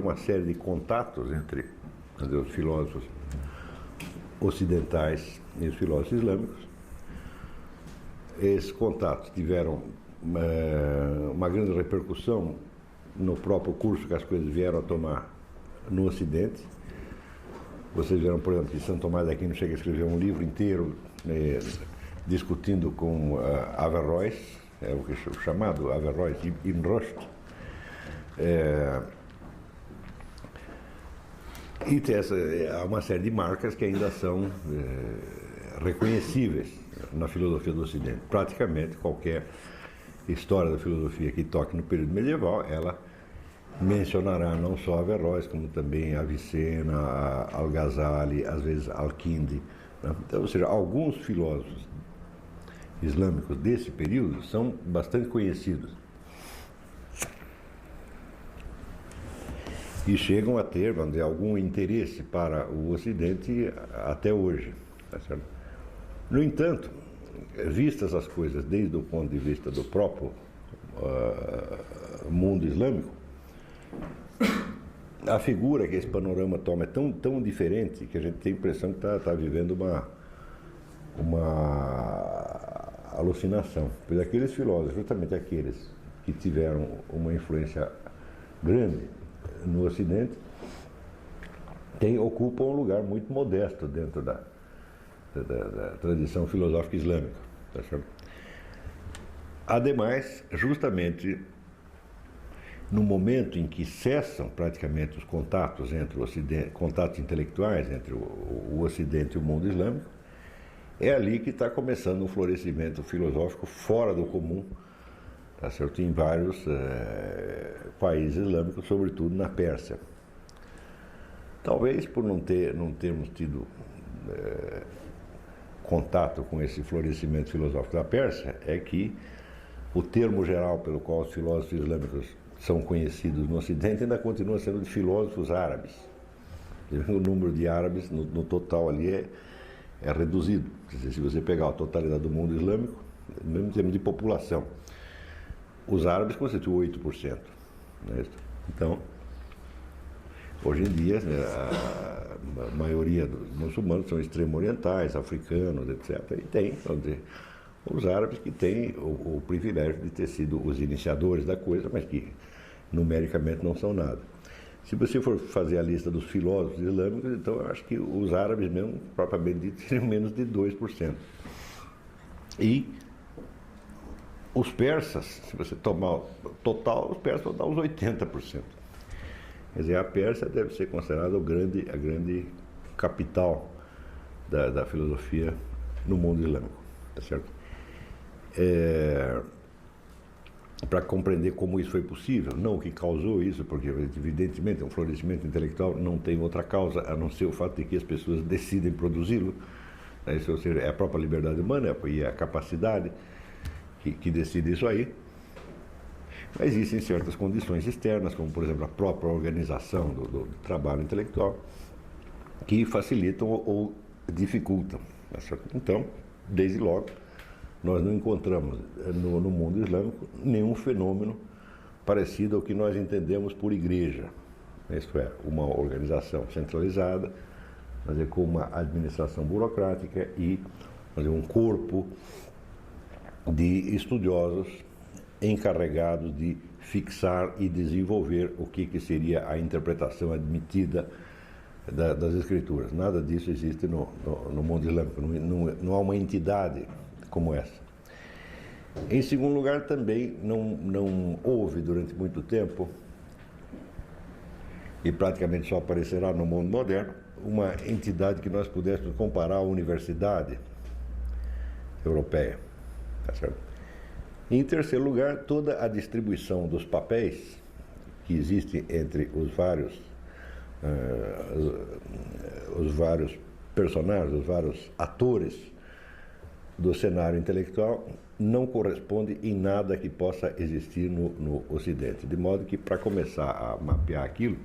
uma série de contatos entre os filósofos ocidentais e os filósofos islâmicos. Esses contatos tiveram uma grande repercussão no próprio curso que as coisas vieram a tomar no Ocidente. Vocês viram, por exemplo, que Santo Tomás de Aquino chega a escrever um livro inteiro discutindo com Averroes, o chamado Averroes Ibn Rushd. E tem há uma série de marcas que ainda são reconhecíveis na filosofia do Ocidente. Praticamente qualquer história da filosofia que toque no período medieval, ela mencionará não só Averroes, como também Avicena, Al-Ghazali, às vezes Al-Kindi, né? Então, ou seja, alguns filósofos islâmicos desse período são bastante conhecidos e chegam a ter, vamos dizer, algum interesse para o Ocidente até hoje, tá certo? No entanto, vistas as coisas desde o ponto de vista do próprio mundo islâmico, a figura que esse panorama toma é tão diferente que a gente tem a impressão que está vivendo uma alucinação. Pois aqueles filósofos, justamente aqueles que tiveram uma influência grande no Ocidente, ocupam um lugar muito modesto dentro da tradição filosófica islâmica. Tá certo? Ademais, justamente no momento em que cessam praticamente os contatos entre o Ocidente, contatos intelectuais entre o Ocidente e o mundo islâmico, é ali que está começando um florescimento filosófico fora do comum, tá certo? Em vários países islâmicos, sobretudo na Pérsia. Talvez por não termos tido contato com esse florescimento filosófico da Pérsia, é que o termo geral pelo qual os filósofos islâmicos são conhecidos no Ocidente ainda continua sendo de filósofos árabes. O número de árabes no total ali é reduzido. Quer dizer, se você pegar a totalidade do mundo islâmico, mesmo em termos de população, os árabes constituem 8%. Né? Então, hoje em dia, a maioria dos muçulmanos são extremo-orientais, africanos, etc. E tem, vamos dizer, os árabes que têm o privilégio de ter sido os iniciadores da coisa, mas que numericamente não são nada. Se você for fazer a lista dos filósofos islâmicos, então eu acho que os árabes mesmo, propriamente dito, seriam menos de 2%. E os persas, se você tomar o total, os persas vão dar uns 80%. Quer dizer, a Pérsia deve ser considerada a grande capital da filosofia no mundo islâmico, tá certo? Para compreender como isso foi possível, não o que causou isso, porque evidentemente um florescimento intelectual não tem outra causa a não ser o fato de que as pessoas decidem produzi-lo, né? Ou seja, é a própria liberdade humana e a capacidade que decide isso aí. Mas existem certas condições externas, como por exemplo a própria organização do trabalho intelectual, que facilitam ou dificultam. Tá certo? Então, desde logo, nós não encontramos no mundo islâmico nenhum fenômeno parecido ao que nós entendemos por igreja. Isto é, uma organização centralizada, com uma administração burocrática e um corpo de estudiosos encarregados de fixar e desenvolver o que seria a interpretação admitida das escrituras. Nada disso existe no mundo islâmico, não há uma entidade como essa. Em segundo lugar, também não houve durante muito tempo, e praticamente só aparecerá no mundo moderno, uma entidade que nós pudéssemos comparar à universidade europeia. Tá certo? Em terceiro lugar, toda a distribuição dos papéis que existe entre os vários personagens, os vários atores do cenário intelectual não corresponde em nada que possa existir no Ocidente. De modo que, para começar a mapear aquilo,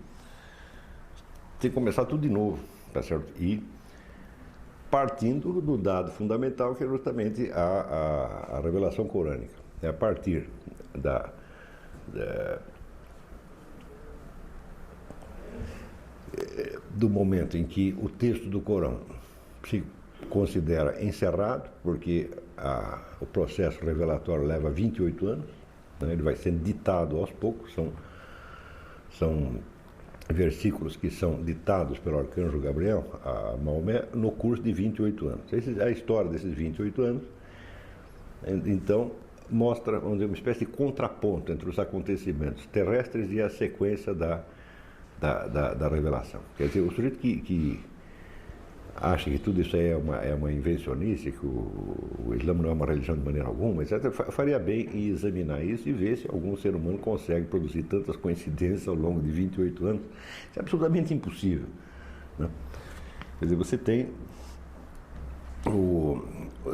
tem que começar tudo de novo, tá certo? E partindo do dado fundamental, que é justamente a revelação corânica. É a partir do momento em que o texto do Corão se considera encerrado, porque o processo revelatório leva 28 anos, né? Ele vai sendo ditado aos poucos, são versículos que são ditados pelo arcanjo Gabriel a Maomé no curso de 28 anos. A história desses 28 anos, então, mostra, vamos dizer, uma espécie de contraponto entre os acontecimentos terrestres e a sequência da revelação. Quer dizer, o sujeito que acha que tudo isso aí é uma invencionice, que o Islã não é uma religião de maneira alguma, etc., faria bem em examinar isso e ver se algum ser humano consegue produzir tantas coincidências ao longo de 28 anos. Isso é absolutamente impossível, né? Quer dizer, você tem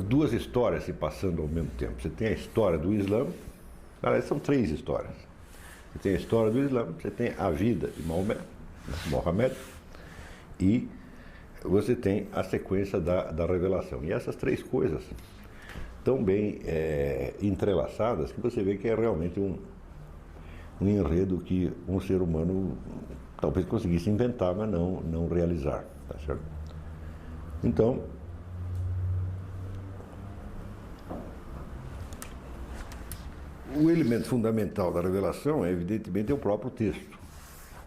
duas histórias se passando ao mesmo tempo. Você tem a história do Islã, aliás, são três histórias. Você tem a história do Islã, você tem a vida de Maomé, Mohammed, e você tem a sequência da revelação. E essas três coisas tão bem entrelaçadas que você vê que é realmente um enredo que um ser humano talvez conseguisse inventar, mas não realizar. Tá certo? Então, o elemento fundamental da revelação, evidentemente, é o próprio texto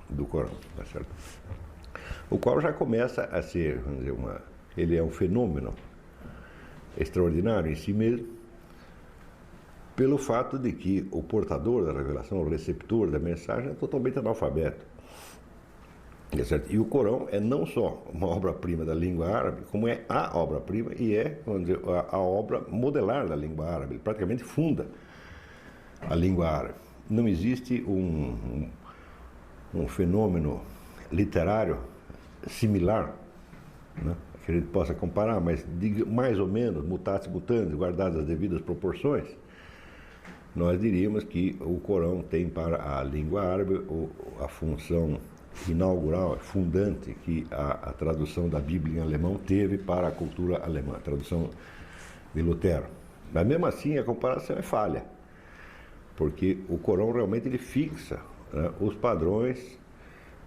do Corão, tá certo? O qual já começa a ser, vamos dizer, ele é um fenômeno extraordinário em si mesmo, pelo fato de que o portador da revelação, o receptor da mensagem, é totalmente analfabeto. Tá certo? E o Corão é não só uma obra-prima da língua árabe, como é a obra-prima e vamos dizer, a obra modelar da língua árabe. Ele praticamente funda a língua árabe. Não existe um fenômeno literário similar, né, que a gente possa comparar, mas mais ou menos, mutatis mutandis, guardadas as devidas proporções, nós diríamos que o Corão tem para a língua árabe a função inaugural, fundante, que a tradução da Bíblia em alemão teve para a cultura alemã, a tradução de Lutero. Mas mesmo assim a comparação é falha, porque o Corão realmente ele fixa, né, os padrões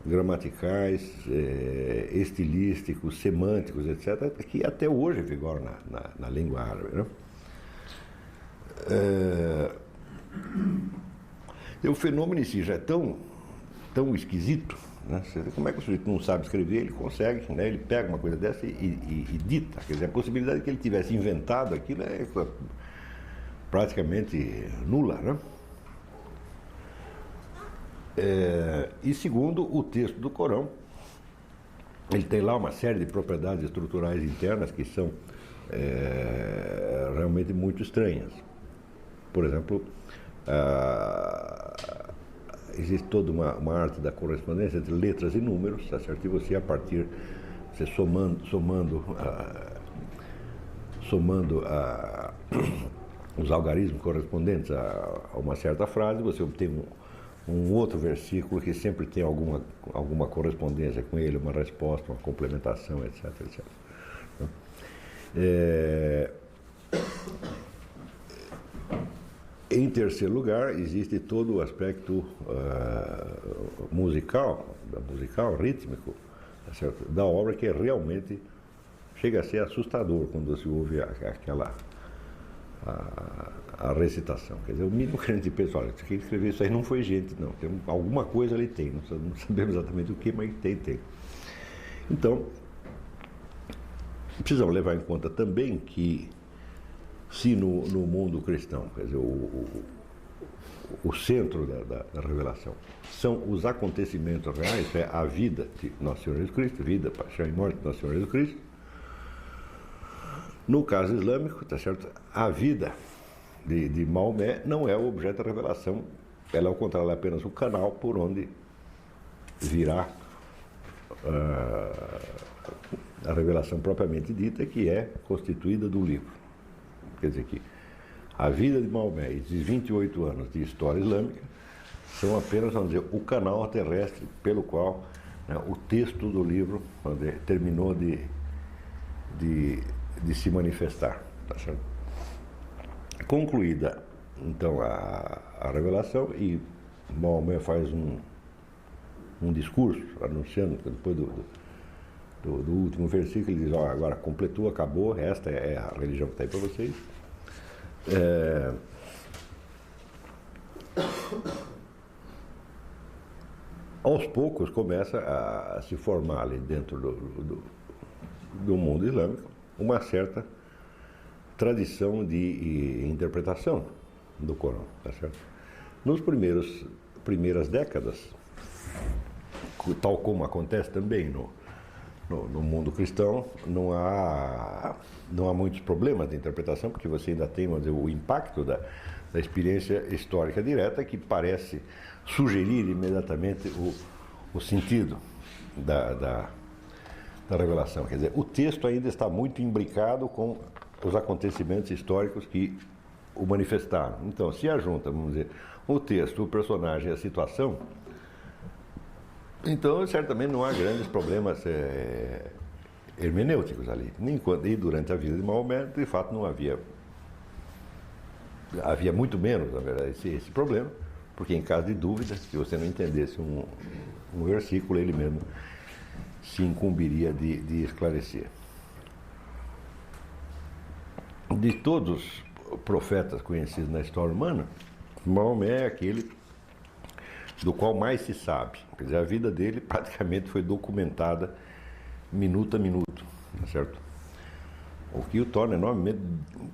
gramaticais, estilísticos, semânticos, etc., que até hoje vigoram na língua árabe, né? O fenômeno em si já é tão esquisito, né? Como é que o sujeito não sabe escrever, ele consegue, né? Ele pega uma coisa dessa e dita. Quer dizer, a possibilidade de que ele tivesse inventado aquilo é praticamente nula, né? E segundo o texto do Corão, ele tem lá uma série de propriedades estruturais internas que são realmente muito estranhas. Por exemplo, existe toda uma arte da correspondência entre letras e números, tá certo? E você somando os algarismos correspondentes a uma certa frase, você obtém um outro versículo que sempre tem alguma correspondência com ele, uma resposta, uma complementação, etc. etc. Em terceiro lugar, existe todo o aspecto musical, rítmico, tá certo? Da obra, que realmente chega a ser assustador quando se ouve a recitação. Quer dizer, o mínimo que a gente pensa, olha, quem escreveu isso aí não foi gente, não. Tem alguma coisa ali tem, não sabemos exatamente o que, mas tem. Então, precisamos levar em conta também que, se no mundo cristão, quer dizer, o centro da revelação são os acontecimentos reais, é a vida de Nosso Senhor Jesus Cristo, vida, paixão e morte de Nosso Senhor Jesus Cristo. No caso islâmico, tá certo? A vida de Maomé não é o objeto da revelação, ela, ao contrário, é apenas o canal por onde virá a revelação propriamente dita, que é constituída do livro. Quer dizer que a vida de Maomé e esses 28 anos de história islâmica são apenas, vamos dizer, o canal terrestre pelo qual, né, o texto do livro, vamos dizer, terminou de se manifestar. Tá certo? Concluída, então, a revelação, e Maomé faz um discurso anunciando, depois do último versículo, ele diz, ó, agora completou, acabou, esta é a religião que está aí para vocês. Aos poucos começa a se formar ali dentro do mundo islâmico uma certa tradição de interpretação do Corão, tá certo? Nos primeiras décadas, tal como acontece também no mundo cristão, não há muitos problemas de interpretação, porque você ainda tem, vamos dizer, o impacto da experiência histórica direta, que parece sugerir imediatamente o sentido da revelação. Quer dizer, o texto ainda está muito imbricado com os acontecimentos históricos que o manifestaram. Então, se ajunta, vamos dizer, o texto, o personagem e a situação, então certamente não há grandes problemas hermenêuticos ali. E durante a vida de Maomé, de fato, não havia muito menos, na verdade, esse problema, porque em caso de dúvida, se você não entendesse um versículo, ele mesmo se incumbiria de esclarecer. De todos os profetas conhecidos na história humana, Maomé é aquele do qual mais se sabe. Quer dizer, a vida dele praticamente foi documentada minuto a minuto, tá certo? O que o torna enormemente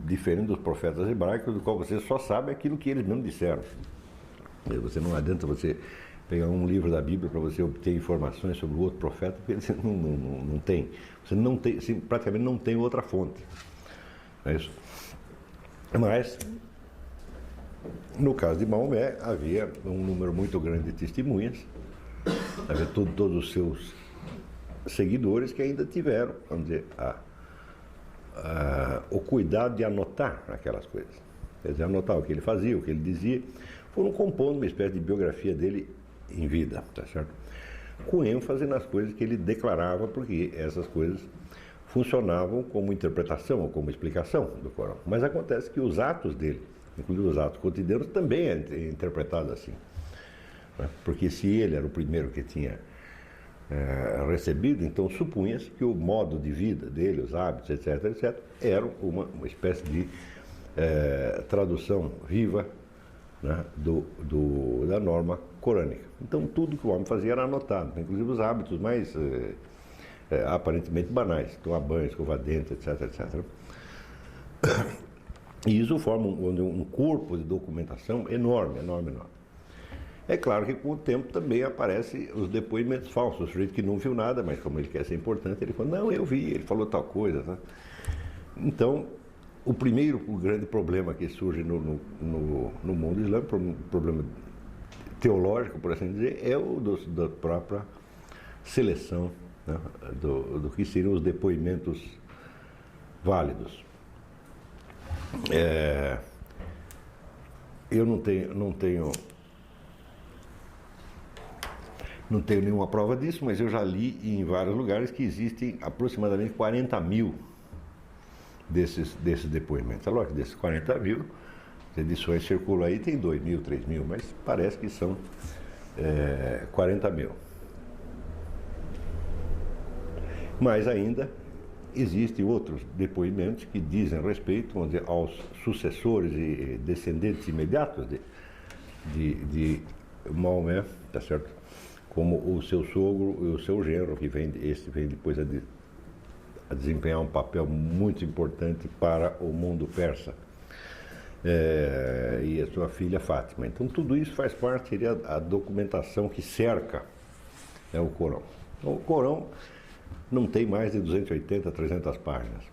diferente dos profetas hebraicos, do qual você só sabe aquilo que eles mesmos disseram. Você não adianta você pegar um livro da Bíblia para você obter informações sobre o outro profeta, porque você não tem. Você praticamente não tem outra fonte. É isso. Mas, no caso de Maomé, havia um número muito grande de testemunhas, havia todos os seus seguidores que ainda tiveram, vamos dizer, o cuidado de anotar aquelas coisas. Quer dizer, anotar o que ele fazia, o que ele dizia, foram compondo uma espécie de biografia dele em vida, tá certo? Com ênfase nas coisas que ele declarava, porque essas coisas funcionavam como interpretação ou como explicação do Corão. Mas acontece que os atos dele, inclusive os atos cotidianos, também é interpretado assim. Né? Porque se ele era o primeiro que tinha recebido, então supunha-se que o modo de vida dele, os hábitos, etc., eram uma espécie de tradução viva, né, da norma corânica. Então tudo que o homem fazia era anotado, inclusive os hábitos mais aparentemente banais, tomar banho, escovar dentes, etc. E isso forma um corpo de documentação enorme. É claro que com o tempo também aparecem os depoimentos falsos, o sujeito que não viu nada, mas como ele quer ser importante, ele fala, não, eu vi, ele falou tal coisa. Tá? Então, o grande problema que surge no mundo islâmico, um problema teológico, por assim dizer, é o da própria seleção, né, do que seriam os depoimentos válidos. Eu não tenho nenhuma prova disso, mas eu já li em vários lugares que existem aproximadamente 40 mil desses depoimentos. É lógico que desses 40 mil, as edições circulam aí, tem 2 mil, 3 mil, mas parece que são 40 mil. Mas ainda existem outros depoimentos que dizem respeito, vamos dizer, aos sucessores e descendentes imediatos de Maomé, tá certo? Como o seu sogro e o seu genro, que vem depois a desempenhar um papel muito importante para o mundo persa, e a sua filha Fátima. Então tudo isso faz parte da documentação que cerca, né, o Corão. Então, o Corão não tem mais de 280, 300 páginas.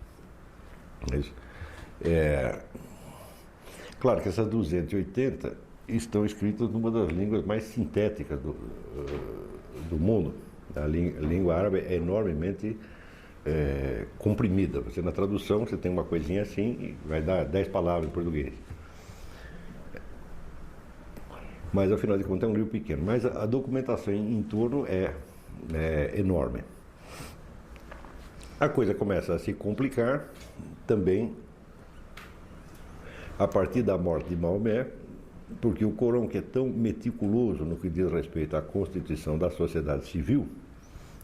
Claro que essas 280 estão escritas numa das línguas mais sintéticas do mundo. A língua árabe é enormemente comprimida. Você, na tradução, você tem uma coisinha assim e vai dar 10 palavras em português. Mas, afinal de contas, é um livro pequeno. Mas a documentação em torno é enorme. A coisa começa a se complicar também a partir da morte de Maomé, porque o Corão, que é tão meticuloso no que diz respeito à constituição da sociedade civil,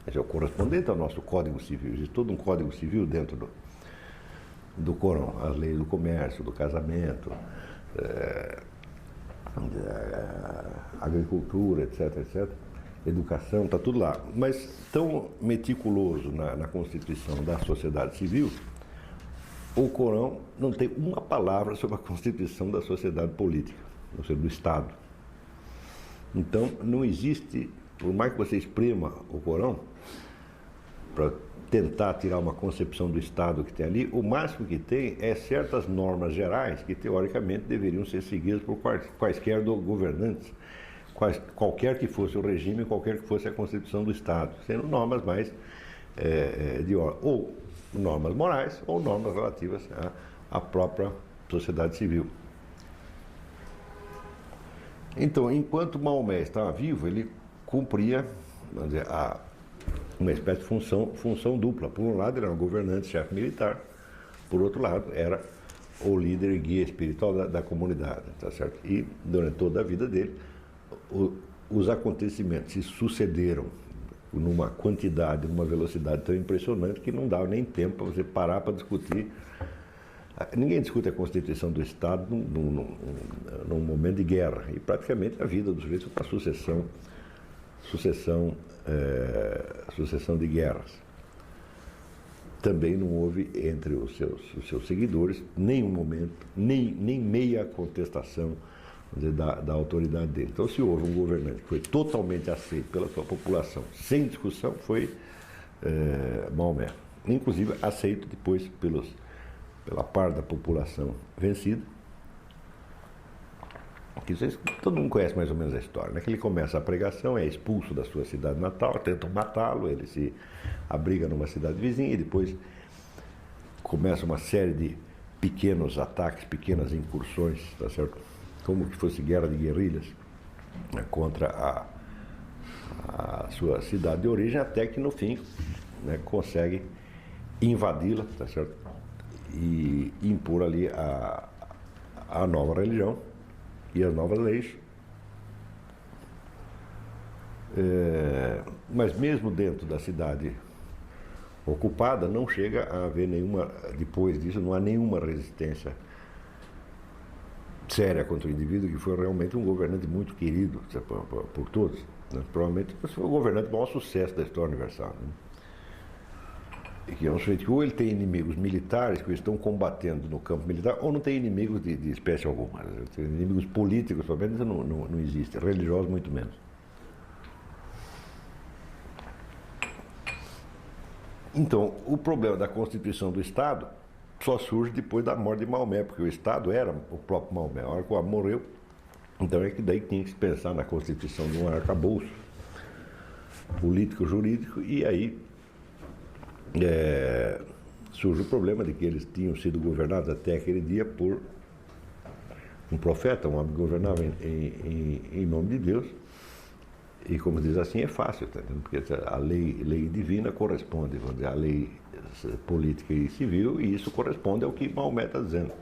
Esse é o correspondente ao nosso Código Civil. Existe todo um Código Civil dentro do Corão, as leis do comércio, do casamento, agricultura, etc, etc, educação, está tudo lá. Mas tão meticuloso na constituição da sociedade civil, o Corão não tem uma palavra sobre a constituição da sociedade política, ou seja, do Estado. Então, não existe, por mais que você esprema o Corão, para tentar tirar uma concepção do Estado que tem ali, o máximo que tem é certas normas gerais que, teoricamente, deveriam ser seguidas por quaisquer governantes, qualquer que fosse o regime, qualquer que fosse a constituição do Estado, sendo normas mais de ordem, ou normas morais, ou normas relativas à própria sociedade civil. Então, enquanto Maomé estava vivo, ele cumpria, vamos dizer, uma espécie de função dupla. Por um lado, ele era um governante, chefe militar. Por outro lado, era o líder e guia espiritual da comunidade, tá certo? E, durante toda a vida dele, os acontecimentos se sucederam numa quantidade, numa velocidade tão impressionante que não dava nem tempo para você parar para discutir. Ninguém discute a constituição do Estado num momento de guerra. E, praticamente, a vida do sujeito é uma sucessão de guerras. Também não houve entre os seus seguidores nenhum momento, nem meia contestação, vamos dizer, da autoridade dele. Então, se houve um governante que foi totalmente aceito pela sua população, sem discussão, foi Maomé. Inclusive aceito depois pela parte da população vencida. Todo mundo conhece mais ou menos a história, né? Que ele começa a pregação, é expulso da sua cidade natal, tentam matá-lo, ele se abriga numa cidade vizinha e depois começa uma série de pequenos ataques, pequenas incursões, tá certo? Como que fosse guerra de guerrilhas, né, contra a sua cidade de origem, até que no fim, né, consegue invadi-la, tá certo? E impor ali a nova religião e as novas leis. Mas mesmo dentro da cidade ocupada, não chega a haver nenhuma, depois disso, não há nenhuma resistência séria contra o indivíduo, que foi realmente um governante muito querido por todos, né? Provavelmente foi o governante de maior sucesso da história universal, né? E que é um sujeito que ou ele tem inimigos militares que estão combatendo no campo militar, ou não tem inimigos de espécie alguma. Inimigos políticos, pelo menos, não existem, religiosos muito menos. Então, o problema da constituição do Estado só surge depois da morte de Maomé, porque o Estado era o próprio Maomé. A hora que o homem morreu, então é que daí tinha que se pensar na constituição de um arcabouço político-jurídico, e aí surge o problema de que eles tinham sido governados até aquele dia por um profeta, um homem que governava em nome de Deus. E como diz assim, é fácil, tá entendendo? Porque a lei divina corresponde, vamos dizer, à lei política e civil, e isso corresponde ao que Maomé está dizendo.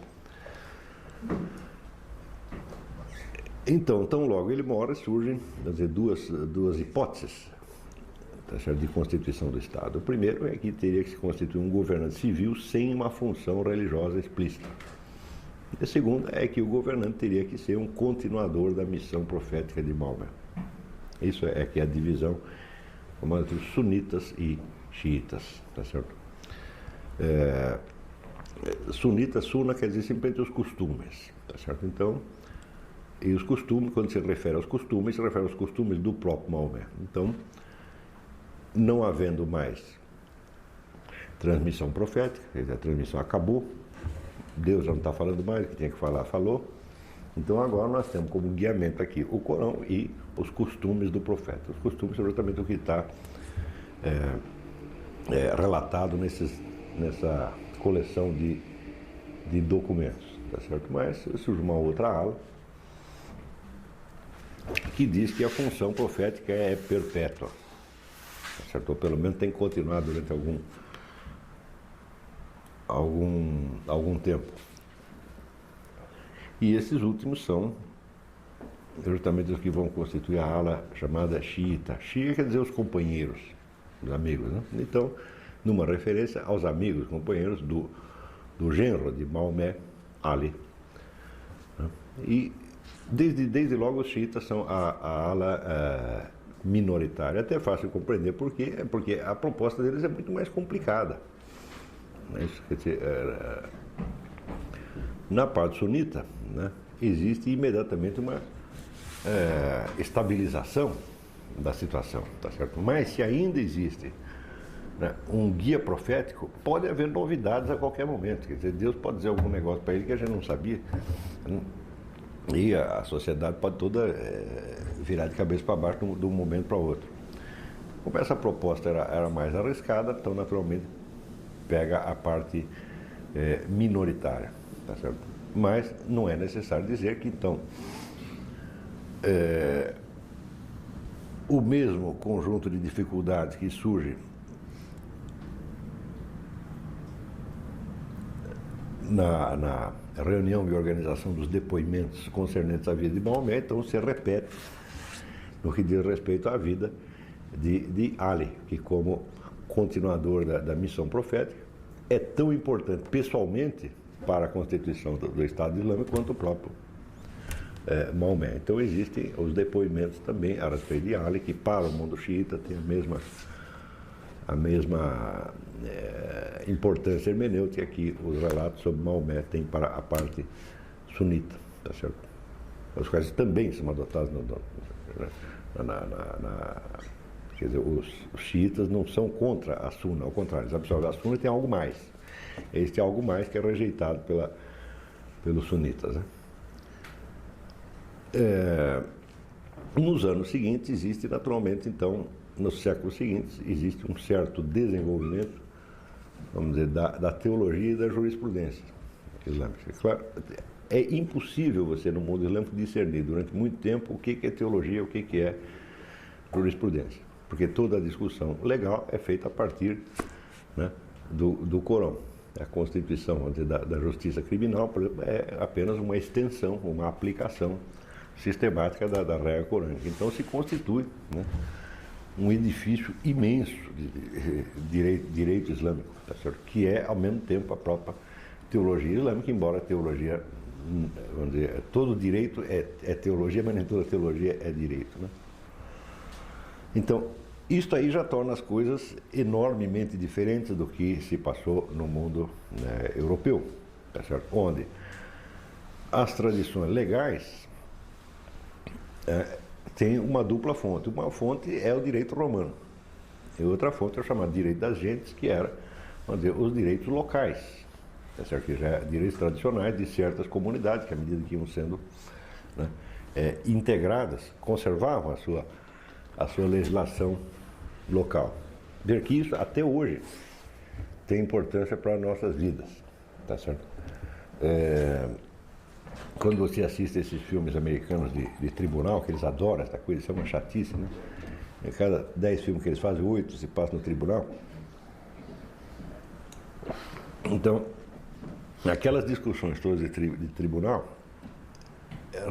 Então, tão logo ele morre, surgem, vamos dizer, duas hipóteses, tá certo, de constituição do Estado. O primeiro é que teria que se constituir um governante civil sem uma função religiosa explícita. E a segunda é que o governante teria que ser um continuador da missão profética de Maomé. Isso é que é a divisão entre os sunitas e xiitas, tá certo? Suna quer dizer simplesmente os costumes, tá certo? Então, e os costumes, quando se refere aos costumes, se refere aos costumes do próprio Maomé. Então, não havendo mais transmissão profética, quer dizer, a transmissão acabou, Deus já não está falando mais, o que tinha que falar, falou. Então agora nós temos como guiamento aqui o Corão e os costumes do profeta. Os costumes são exatamente o que está relatado nessa coleção de documentos, tá certo? Mas surge uma outra ala que diz que a função profética é perpétua, tá certo? Ou pelo menos tem que continuar durante algum tempo. E esses últimos são justamente os que vão constituir a ala chamada xiita. Xia quer dizer os companheiros, os amigos, né? Então, numa referência aos amigos, companheiros do genro de Maomé, Ali. Né? E desde logo os xiitas são a ala minoritária. Até é fácil compreender por quê, porque a proposta deles é muito mais complicada. Isso, quer dizer, na parte sunita, né, existe imediatamente uma estabilização da situação, tá certo? Mas se ainda existe, né, um guia profético, pode haver novidades a qualquer momento. Quer dizer, Deus pode dizer algum negócio para ele que a gente não sabia, e a sociedade pode toda virar de cabeça para baixo de um momento para outro. Como essa proposta era mais arriscada, então naturalmente pega a parte minoritária, tá certo? Mas não é necessário dizer que então o mesmo conjunto de dificuldades que surge na reunião e organização dos depoimentos concernentes à vida de Maomé, então se repete no que diz respeito à vida de Ali, que como continuador da missão profética é tão importante pessoalmente para a constituição do Estado Islâmico quanto o próprio Maomé. Então existem os depoimentos também a respeito de Ali, que para o mundo xiita tem a mesma importância hermenêutica que os relatos sobre Maomé têm para a parte sunita, tá certo? Os quais também são adotados quer dizer, os xiitas não são contra a Sunna, ao contrário, eles absorvem a Sunna e tem algo mais. Este algo mais que é rejeitado pelos sunitas, né? Nos anos seguintes existe naturalmente, então, nos séculos seguintes, existe um certo desenvolvimento, vamos dizer, da teologia e da jurisprudência islâmica. Claro, é impossível você, no mundo islâmico, discernir durante muito tempo o que é teologia e o que é jurisprudência, porque toda a discussão legal é feita a partir, né, do Corão. A constituição, vamos dizer, da justiça criminal, por exemplo, é apenas uma extensão, uma aplicação sistemática da regra corânica. Então se constitui, né, um edifício imenso de direito islâmico, tá certo? Que é, ao mesmo tempo, a própria teologia islâmica, embora a teologia, vamos dizer, todo direito é teologia, mas nem toda teologia é direito, né? Então, isto aí já torna as coisas enormemente diferentes do que se passou no mundo, né, europeu, tá certo? Onde as tradições legais têm uma dupla fonte. Uma fonte é o direito romano, e outra fonte é o chamado direito das gentes, que era, vamos dizer, os direitos locais, tá certo? Que já é direitos tradicionais de certas comunidades, que à medida que iam sendo, né, integradas, conservavam a sua legislação local. Ver que isso, até hoje, tem importância para as nossas vidas, tá certo? Quando você assiste esses filmes americanos de tribunal, que eles adoram essa coisa, isso é uma chatice, né? Em cada 10 filmes que eles fazem, 8 se passam no tribunal. Então, aquelas discussões todas de tribunal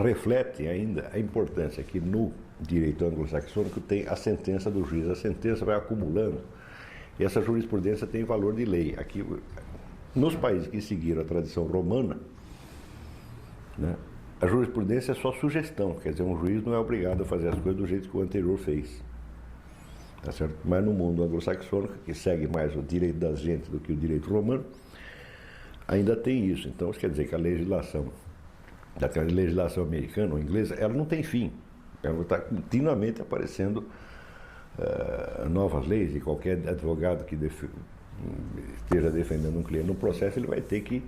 refletem ainda a importância que no direito anglo-saxônico tem a sentença do juiz. A sentença vai acumulando e essa jurisprudência tem valor de lei. Aqui, nos países que seguiram a tradição romana, né, a jurisprudência é só sugestão, quer dizer, um juiz não é obrigado a fazer as coisas do jeito que o anterior fez, tá certo? Mas no mundo anglo-saxônico, que segue mais o direito das gentes do que o direito romano, ainda tem isso. Então, isso quer dizer que a legislação americana ou inglesa, ela não tem fim. Ela está continuamente aparecendo novas leis, e qualquer advogado que esteja defendendo um cliente no processo, ele vai ter que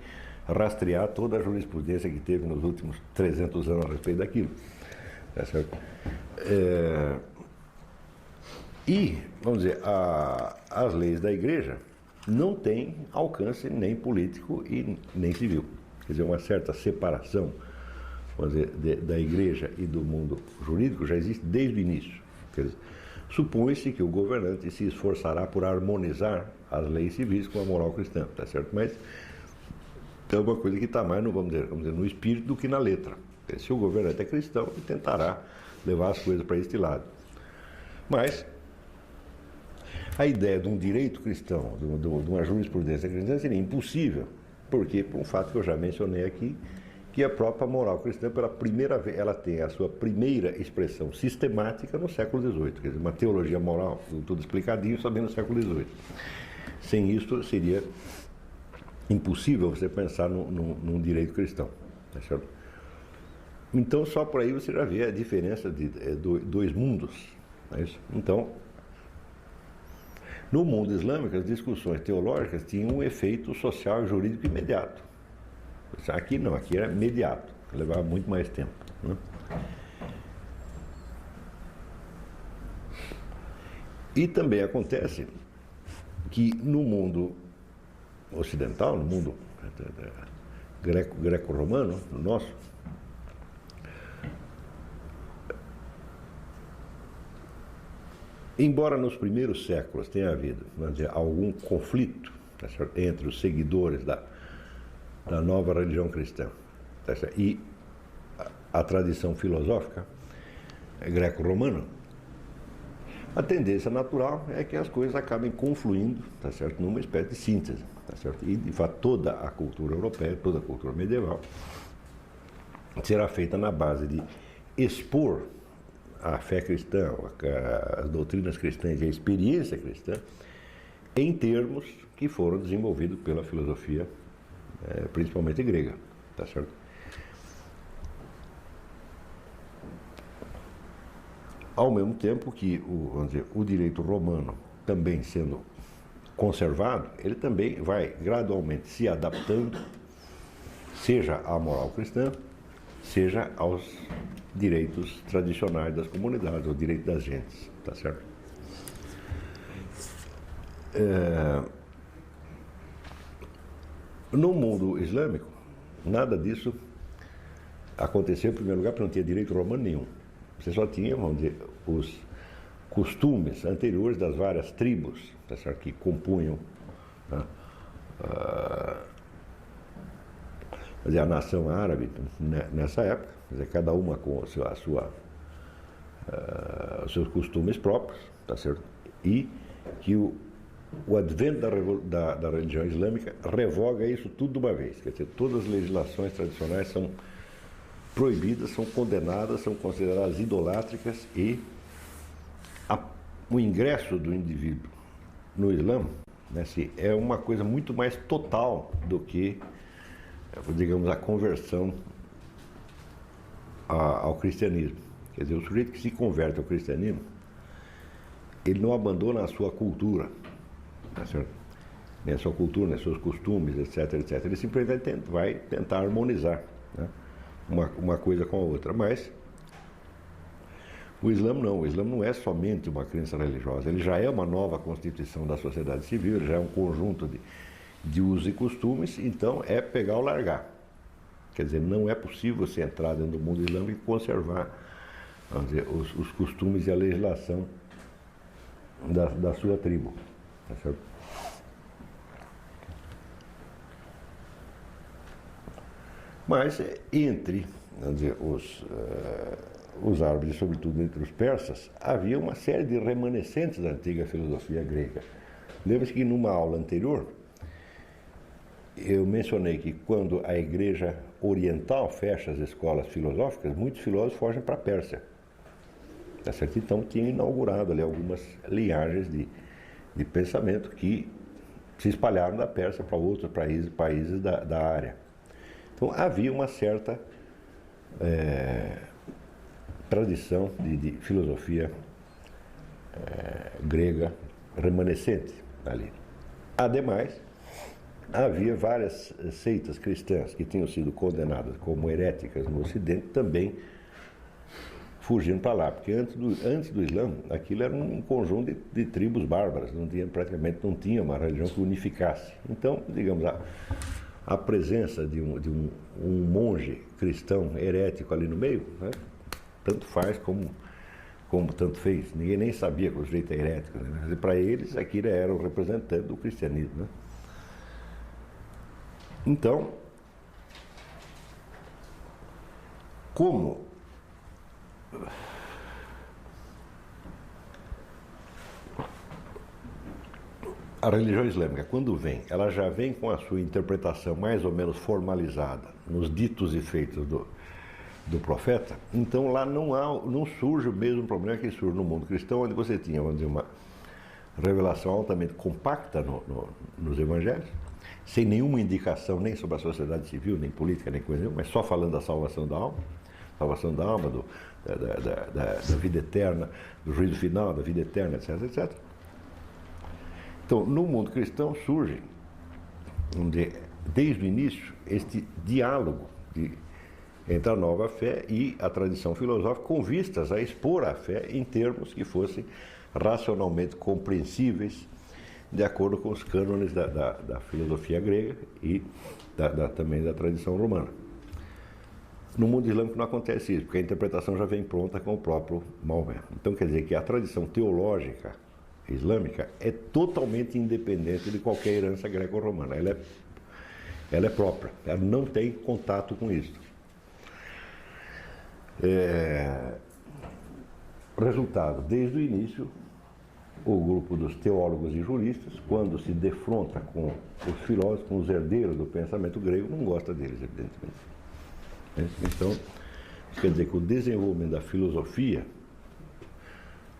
rastrear toda a jurisprudência que teve nos últimos 300 anos a respeito daquilo. Tá certo? E, vamos dizer, as leis da igreja não têm alcance nem político e nem civil. Quer dizer, uma certa separação, vamos dizer, da igreja e do mundo jurídico já existe desde o início. Quer dizer, supõe-se que o governante se esforçará por harmonizar as leis civis com a moral cristã, tá certo? Mas é uma coisa que está mais vamos dizer, no espírito do que na letra. Se o governante é cristão, ele tentará levar as coisas para este lado. Mas a ideia de um direito cristão, de uma jurisprudência cristã seria impossível, porque, por um fato que eu já mencionei aqui, que a própria moral cristã, pela primeira vez, ela tem a sua primeira expressão sistemática no século XVIII, quer dizer, uma teologia moral, tudo explicadinho, só bem no século XVIII. Sem isso, seria impossível você pensar num direito cristão, tá certo? Então, só por aí você já vê a diferença de dois mundos, não é isso? Então, no mundo islâmico, as discussões teológicas tinham um efeito social e jurídico imediato. Aqui não, aqui era imediato, levava muito mais tempo, né? E também acontece que no mundo ocidental, no mundo greco-romano, no nosso, embora nos primeiros séculos tenha havido, vamos dizer, algum conflito, tá certo, entre os seguidores da nova religião cristã, tá certo, e a tradição filosófica greco-romana, a tendência natural é que as coisas acabem confluindo, tá certo, numa espécie de síntese, tá certo? E de fato toda a cultura europeia, toda a cultura medieval será feita na base de expor a fé cristã, as doutrinas cristãs e a experiência cristã em termos que foram desenvolvidos pela filosofia, principalmente grega, tá certo? Ao mesmo tempo que vamos dizer, o direito romano, também sendo conservado, ele também vai gradualmente se adaptando, seja à moral cristã, seja aos direitos tradicionais das comunidades, ao direito das gentes, tá certo? No mundo islâmico, nada disso aconteceu, em primeiro lugar, porque não tinha direito romano nenhum. Você só tinha, vamos dizer, os costumes anteriores das várias tribos, tá certo, que compunham, né, a nação árabe nessa época, quer dizer, cada uma com os seus costumes próprios, tá certo? E que o advento da religião islâmica revoga isso tudo de uma vez, quer dizer, todas as legislações tradicionais são proibidas, são condenadas, são consideradas idolátricas e o ingresso do indivíduo no Islã, né, assim, é uma coisa muito mais total do que, digamos, a conversão ao cristianismo. Quer dizer, o sujeito que se converte ao cristianismo, ele não abandona a sua cultura, tá certo? Nem a sua cultura, nem os seus costumes, etc, etc. Ele simplesmente vai tentar harmonizar, né, uma coisa com a outra. Mas o Islã não é somente uma crença religiosa, ele já é uma nova constituição da sociedade civil, ele já é um conjunto de usos e costumes, então é pegar ou largar. Quer dizer, não é possível você entrar dentro do mundo islâmico e conservar, vamos dizer, os costumes e a legislação da sua tribo, tá certo? Mas entre, vamos dizer, os árabes, e sobretudo entre os persas, havia uma série de remanescentes da antiga filosofia grega. Lembra-se que numa aula anterior eu mencionei que quando a igreja oriental fecha as escolas filosóficas, muitos filósofos fogem para a Pérsia. Tá certo? Então tinha inaugurado ali algumas linhagens de pensamento que se espalharam da Pérsia para outros países da área. Então havia uma certa tradição de filosofia grega remanescente ali. Ademais, havia várias seitas cristãs que tinham sido condenadas como heréticas no Ocidente, também fugindo para lá, porque antes do Islã, aquilo era um conjunto de tribos bárbaras, praticamente não tinha uma religião que unificasse. Então, digamos, a presença de um monge cristão herético ali no meio, né, tanto faz como tanto fez. Ninguém nem sabia que o sujeito é herético, né? Para eles, aquilo era o representante do cristianismo, né? Então, como a religião islâmica, quando vem, ela já vem com a sua interpretação mais ou menos formalizada nos ditos e feitos do profeta, então lá não surge o mesmo problema que surge no mundo cristão, onde você tinha, vamos dizer, uma revelação altamente compacta nos evangelhos, sem nenhuma indicação nem sobre a sociedade civil, nem política, nem coisa nenhuma, mas só falando da salvação da alma, da vida eterna, do juízo final, da vida eterna, etc, etc. Então, no mundo cristão surge, desde o início, este diálogo entre a nova fé e a tradição filosófica, com vistas a expor a fé em termos que fossem racionalmente compreensíveis, de acordo com os cânones da filosofia grega e também da tradição romana. No mundo islâmico não acontece isso, porque a interpretação já vem pronta com o próprio Maomé. Então quer dizer que a tradição teológica islâmica é totalmente independente de qualquer herança greco-romana. Ela é própria, ela não tem contato com isso. Resultado, desde o início, o grupo dos teólogos e juristas, quando se defronta com os filósofos, com os herdeiros do pensamento grego, não gosta deles, evidentemente. Então, isso quer dizer que o desenvolvimento da filosofia,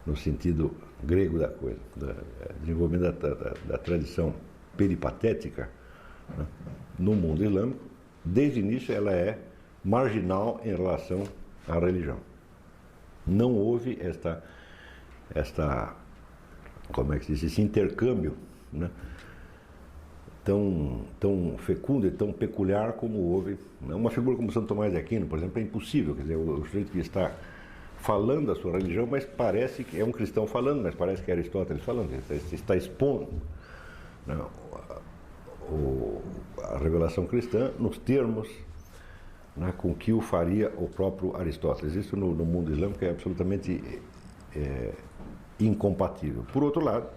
no sentido grego da coisa, desenvolvimento da tradição peripatética, né, no mundo islâmico, desde o início ela é marginal em relação à religião. Não houve como é que se diz, esse intercâmbio, né, tão fecundo e tão peculiar como houve. Uma figura como Santo Tomás de Aquino, por exemplo, é impossível. Quer dizer, o sujeito que está falando da sua religião, mas parece que é um cristão falando, mas parece que é Aristóteles falando. Ele está expondo, né, a revelação cristã nos termos, né, com que o faria o próprio Aristóteles. Isso no mundo islâmico é absolutamente incompatível. Por outro lado,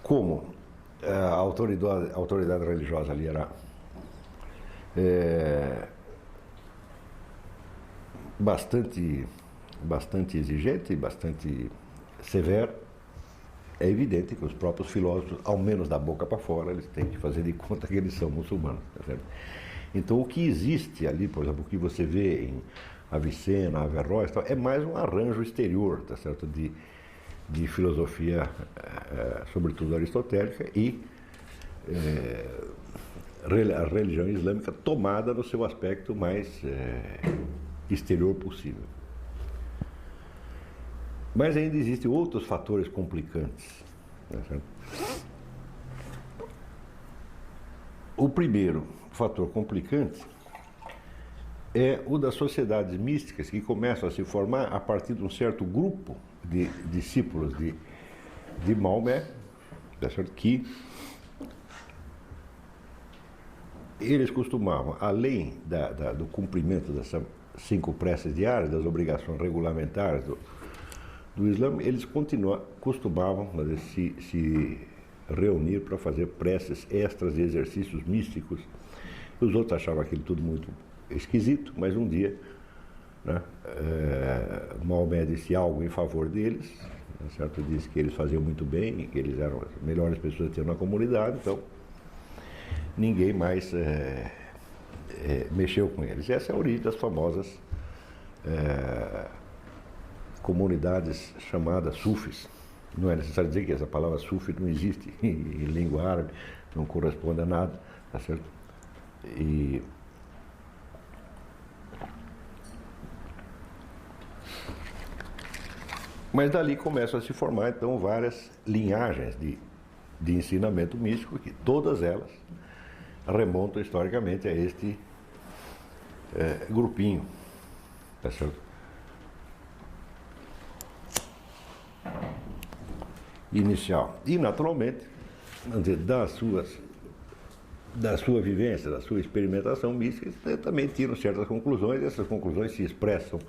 como a autoridade religiosa ali era bastante exigente, bastante severa, é evidente que os próprios filósofos, ao menos da boca para fora, eles têm que fazer de conta que eles são muçulmanos. Tá certo? Então, o que existe ali, por exemplo, o que você vê em Avicena, Averroes, é mais um arranjo exterior, tá certo? De filosofia, sobretudo aristotélica, e a religião islâmica tomada no seu aspecto mais exterior possível. Mas ainda existem outros fatores complicantes. Tá certo? O primeiro fator complicante é o das sociedades místicas que começam a se formar a partir de um certo grupo de discípulos de Maomé, tá certo? Que eles costumavam, além do cumprimento dessas 5 preces diárias, das obrigações regulamentares do Islã, eles costumavam se reunir para fazer preces extras e exercícios místicos. Os outros achavam aquilo tudo muito esquisito, mas um dia, né, Maomé disse algo em favor deles, né, certo? Disse que eles faziam muito bem e que eles eram as melhores pessoas que tinham na comunidade, então ninguém mais mexeu com eles. E essa é a origem das famosas comunidades chamadas sufis. Não é necessário dizer que essa palavra sufi não existe em língua árabe, não corresponde a nada, tá certo? Mas dali começam a se formar, então, várias linhagens de ensinamento místico, que todas elas remontam historicamente a este grupinho, tá certo? Inicial. E, naturalmente, da sua vivência, da sua experimentação mística, também tiram certas conclusões, e essas conclusões se expressam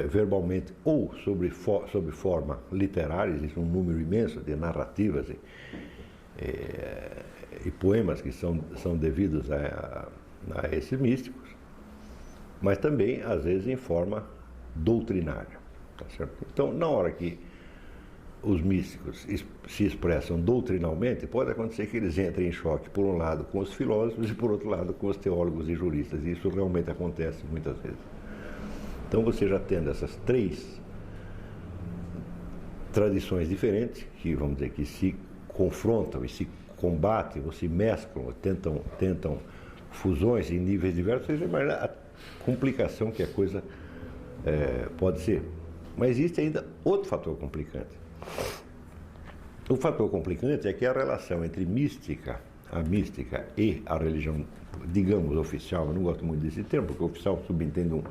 verbalmente ou sob forma literária. Existe um número imenso de narrativas e poemas que são devidos a esses místicos, mas também, às vezes, em forma doutrinária. Tá certo? Então, na hora que os místicos se expressam doutrinalmente, pode acontecer que eles entrem em choque, por um lado, com os filósofos e, por outro lado, com os teólogos e juristas. E isso realmente acontece muitas vezes. Então, você já tendo essas três tradições diferentes, que, vamos dizer, que se confrontam e se combatem, ou se mesclam, ou tentam fusões em níveis diversos, você imagina a complicação que a coisa pode ser. Mas existe ainda outro fator complicante. O fator complicante é que a relação entre a mística e a religião, digamos, oficial, eu não gosto muito desse termo, porque o oficial subentende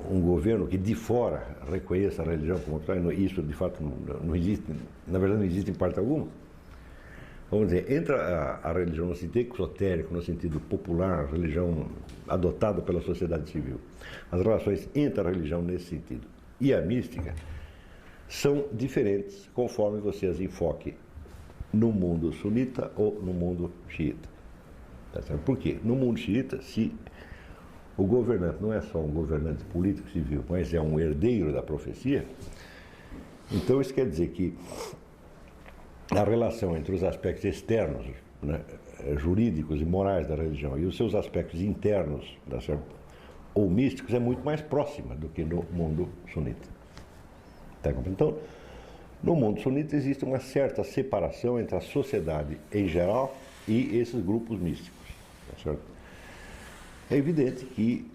um governo que de fora reconheça a religião como tal, isso de fato não existe, na verdade não existe em parte alguma. Vamos dizer, entre a religião no sentido exotérico, no sentido popular, a religião adotada pela sociedade civil, as relações entre a religião nesse sentido e a mística são diferentes conforme você as enfoque no mundo sunita ou no mundo xiita. Tá certo? Por quê? No mundo xiita, se o governante não é só um governante político civil, mas é um herdeiro da profecia, então isso quer dizer que a relação entre os aspectos externos, né, jurídicos e morais da religião e os seus aspectos internos, tá certo? Ou místicos, é muito mais próxima do que no mundo sunita. Tá? Então, no mundo sunita existe uma certa separação entre a sociedade em geral e esses grupos místicos. Tá certo? É evidente que,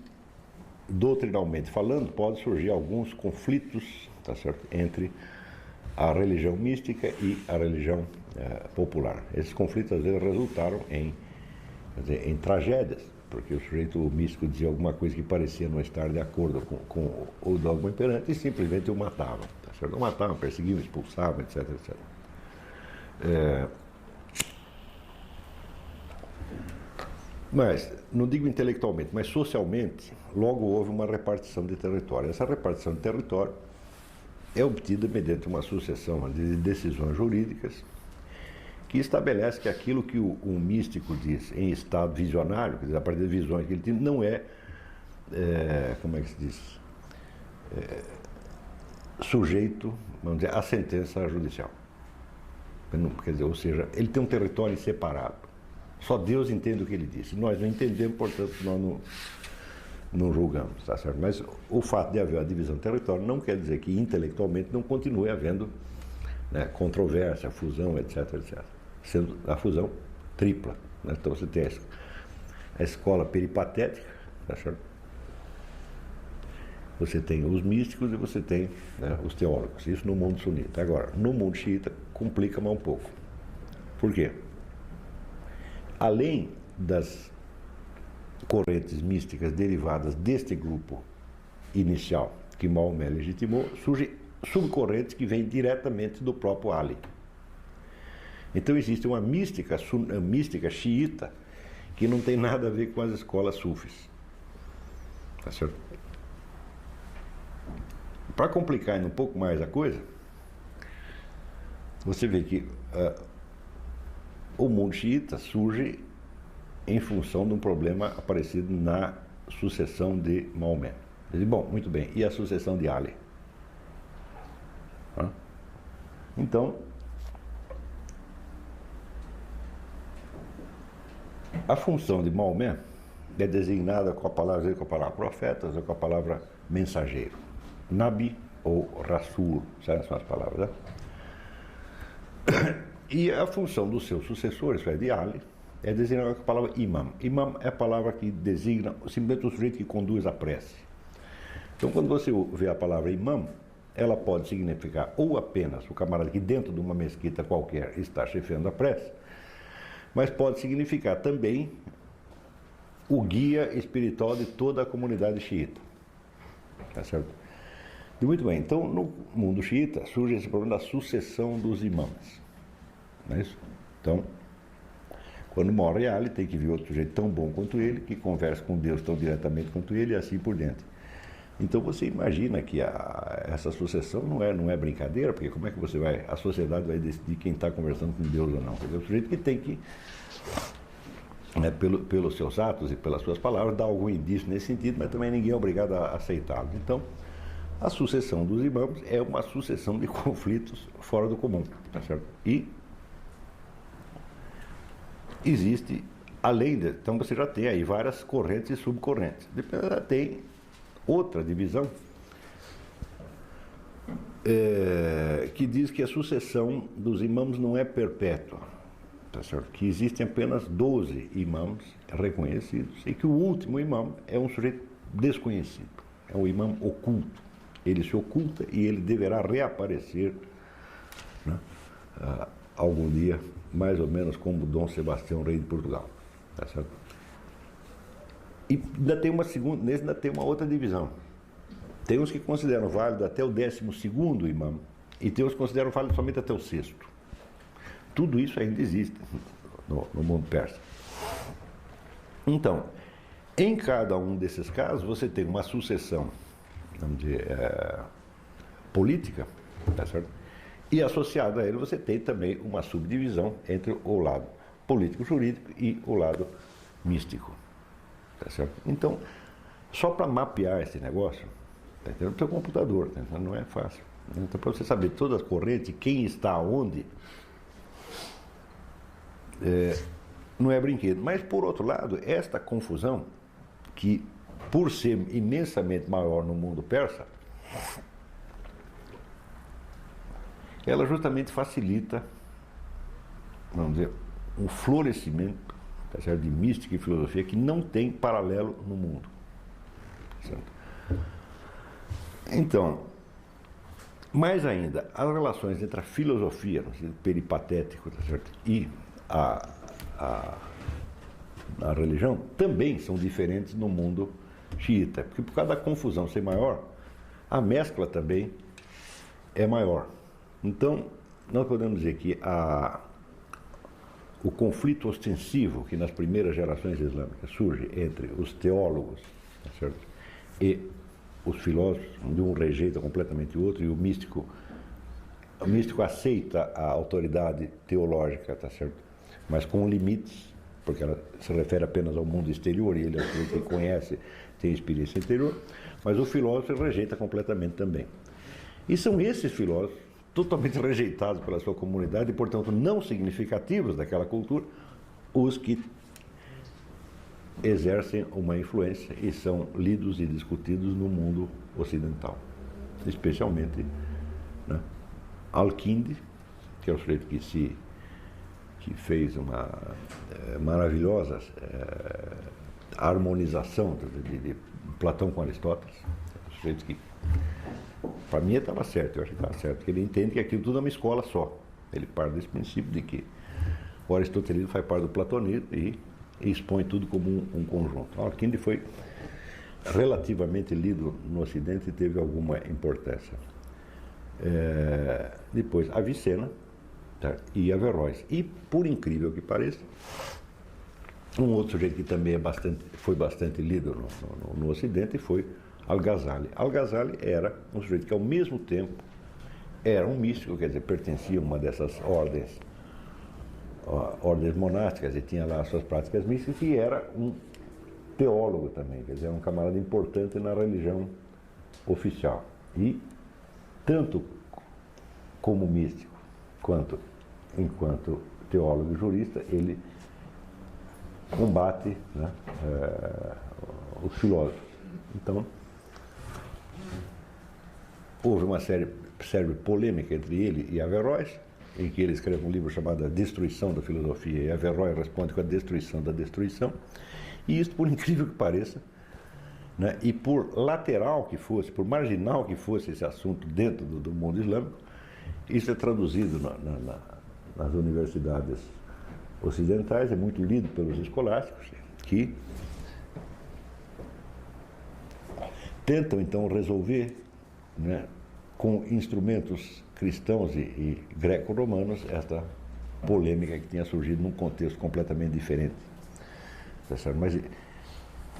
doutrinalmente falando, pode surgir alguns conflitos, tá certo, entre a religião mística e a religião popular. Esses conflitos às vezes resultaram em tragédias, porque o sujeito místico dizia alguma coisa que parecia não estar de acordo com o dogma imperante e simplesmente o matavam. Tá certo? O matavam, perseguiam, expulsavam, etc, etc. Mas, não digo intelectualmente, mas socialmente, logo houve uma repartição de território. Essa repartição de território é obtida mediante uma sucessão de decisões jurídicas que estabelece que aquilo que o místico diz em estado visionário, quer dizer, a partir das visões que ele tem, não como é que se diz, sujeito, vamos dizer, à sentença judicial. Quer dizer, ou seja, ele tem um território separado. Só Deus entende o que ele disse. Nós não entendemos, portanto, nós não julgamos, tá certo? Mas o fato de haver a divisão do território não quer dizer que intelectualmente não continue havendo, né, controvérsia, fusão, etc, etc. Sendo a fusão tripla, né? Então você tem a escola peripatética, tá certo? Você tem os místicos e você tem, né, os teólogos. Isso no mundo sunita. Agora, no mundo xiita, complica mais um pouco. Por quê? Além das correntes místicas derivadas deste grupo inicial que Maomé legitimou, surgem subcorrentes que vêm diretamente do próprio Ali. Então existe uma mística xiita que não tem nada a ver com as escolas sufis. Tá certo? Para complicar ainda um pouco mais a coisa, você vê que o mundo xiita surge em função de um problema aparecido na sucessão de Maomé. Bom, muito bem, e a sucessão de Ali? Então, a função de Maomé é designada com a palavra profetas ou com a palavra mensageiro. Nabi ou Rasul, são as palavras, né? E a função dos seus sucessores, de Ali, é designada com a palavra imam. Imam é a palavra que designa simplesmente o sujeito que conduz a prece. Então, quando você vê a palavra imam, ela pode significar ou apenas o camarada que dentro de uma mesquita qualquer está chefiando a prece, mas pode significar também o guia espiritual de toda a comunidade xiita. Tá certo? E muito bem, então no mundo xiita surge esse problema da sucessão dos imãs. Não é isso? Então, quando morre Ali, tem que vir outro sujeito tão bom quanto ele, que conversa com Deus tão diretamente quanto ele, e assim por diante. Então você imagina que essa sucessão não é brincadeira, porque como é que a sociedade vai decidir quem está conversando com Deus ou não? É o sujeito que tem que, né, pelos seus atos e pelas suas palavras, dar algum indício nesse sentido, mas também ninguém é obrigado a aceitá-lo. Então, A sucessão dos imãs é uma sucessão de conflitos fora do comum, tá certo? E existe, então você já tem aí várias correntes e subcorrentes. Depois já tem outra divisão que diz que a sucessão dos imãs não é perpétua, tá certo? Que existem apenas 12 imãs reconhecidos e que o último imã é um sujeito desconhecido, é um imã oculto. Ele se oculta e ele deverá reaparecer, né, algum dia, mais ou menos como Dom Sebastião, rei de Portugal. Tá certo? E ainda tem uma segunda, nesse ainda tem uma outra divisão. Tem uns que consideram válido até o 12º imã e tem uns que consideram válido somente até o 6º. Tudo isso ainda existe no mundo persa. Então, em cada um desses casos, você tem uma sucessão, vamos dizer, política, tá certo? E associado a ele você tem também uma subdivisão entre o lado político-jurídico e o lado místico, tá certo? Então, só para mapear esse negócio, tá entendendo? No seu computador, tá entendendo? Não é fácil. Então, para você saber todas as correntes, quem está onde, não é brinquedo. Mas, por outro lado, esta confusão, que por ser imensamente maior no mundo persa, ela justamente facilita, vamos dizer, um florescimento, tá certo, de mística e filosofia que não tem paralelo no mundo. Certo? Então, mais ainda, as relações entre a filosofia, no sentido peripatético, tá certo, e a religião também são diferentes no mundo xiita, porque por causa da confusão ser maior, a mescla também é maior. Então, nós podemos dizer que o conflito ostensivo que nas primeiras gerações islâmicas surge entre os teólogos, tá certo, e os filósofos, onde um rejeita completamente o outro, e o místico aceita a autoridade teológica, tá certo, mas com limites, porque ela se refere apenas ao mundo exterior, e ele é o que conhece, tem experiência interior, mas o filósofo rejeita completamente também. E são esses filósofos, totalmente rejeitados pela sua comunidade e, portanto, não significativos daquela cultura, os que exercem uma influência e são lidos e discutidos no mundo ocidental. Especialmente, né, Al-Kindi, que é o sujeito que fez uma maravilhosa harmonização de Platão com Aristóteles. O sujeito que, para mim, estava certo, eu acho que estava certo, porque ele entende que aquilo tudo é uma escola só. Ele parte desse princípio de que o aristotelismo faz parte do platonismo e expõe tudo como um conjunto. Al-Kindi foi relativamente lido no Ocidente e teve alguma importância. Depois, Avicena, tá, e Averroes. E, por incrível que pareça, um outro sujeito que também foi bastante lido no Ocidente foi Al-Ghazali. Al-Ghazali era um sujeito que, ao mesmo tempo, era um místico, quer dizer, pertencia a uma dessas ordens monásticas e tinha lá as suas práticas místicas, e era um teólogo também, quer dizer, um camarada importante na religião oficial. E, tanto como místico, quanto enquanto teólogo e jurista, ele combate, né, os filósofos. Então, houve uma série polêmica entre ele e Averroes, em que ele escreve um livro chamado A Destruição da Filosofia, e Averroes responde com a destruição da destruição. E isso, por incrível que pareça, né, e por lateral que fosse, por marginal que fosse esse assunto dentro do mundo islâmico, isso é traduzido nas universidades ocidentais, é muito lido pelos escolásticos, que tentam então resolver, né, com instrumentos cristãos e greco-romanos esta polêmica que tinha surgido num contexto completamente diferente. Mas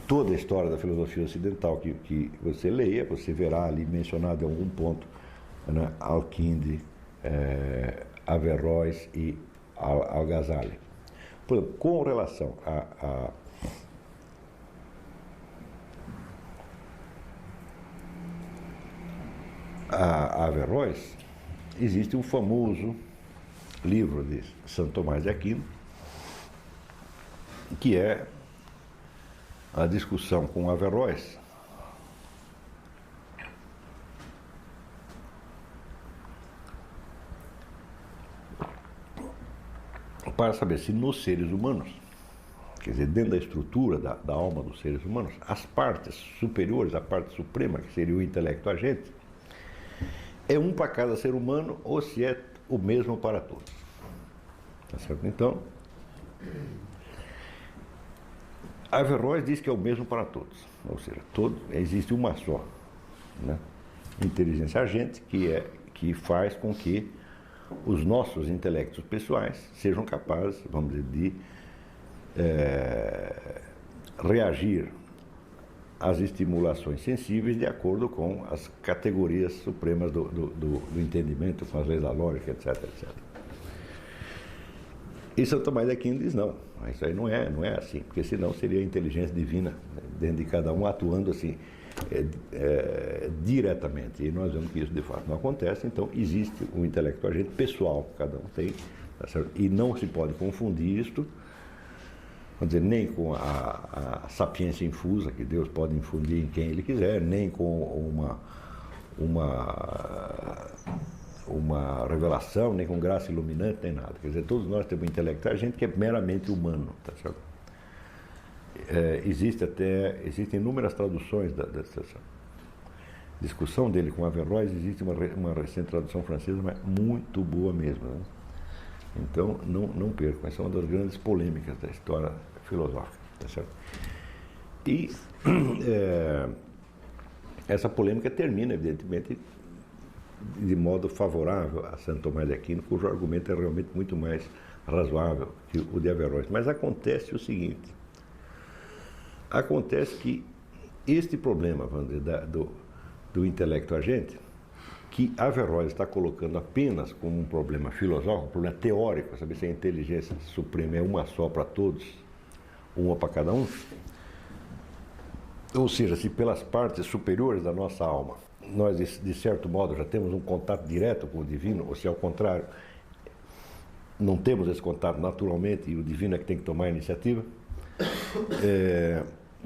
toda a história da filosofia ocidental que você leia, você verá ali mencionado em algum ponto, né, Al-Kindi, Averroes e Al-Ghazali. Por exemplo, com relação a Averroes, existe um famoso livro de Santo Tomás de Aquino, que é a discussão com Averroes para saber se nos seres humanos, quer dizer, dentro da estrutura da alma dos seres humanos, as partes superiores, a parte suprema, que seria o intelecto agente, é um para cada ser humano ou se é o mesmo para todos. Tá certo? Então, Averroes diz que é o mesmo para todos, ou seja, existe uma só, né, inteligência agente que faz com que os nossos intelectos pessoais sejam capazes, vamos dizer, de reagir às estimulações sensíveis de acordo com as categorias supremas do entendimento, com as leis da lógica, etc, etc. E Santo Tomás de Aquino diz não, isso aí não é assim, porque senão seria a inteligência divina, né, dentro de cada um atuando assim, diretamente, e nós vemos que isso de fato não acontece. Então existe um intelecto agente pessoal que cada um tem, tá certo? E não se pode confundir isto, vamos dizer, nem com a sapiência infusa que Deus pode infundir em quem Ele quiser, nem com uma revelação, nem com graça iluminante, nem nada. Quer dizer, todos nós temos um intelecto agente que é meramente humano, tá certo? Existem inúmeras traduções dessa discussão dele com Averroes. Existe uma recente tradução francesa, mas muito boa mesmo, né? Então, não percam, essa é uma das grandes polêmicas da história filosófica, tá certo? E essa polêmica termina, evidentemente, de modo favorável a Santo Tomás de Aquino, cujo argumento é realmente muito mais razoável que o de Averroes. Mas acontece o seguinte: acontece que este problema, vamos dizer, do intelecto agente, que Averroes está colocando apenas como um problema filosófico, um problema teórico, saber se a inteligência suprema é uma só para todos, uma para cada um, ou seja, se pelas partes superiores da nossa alma nós, de certo modo, já temos um contato direto com o divino, ou se ao contrário, não temos esse contato naturalmente e o divino é que tem que tomar a iniciativa.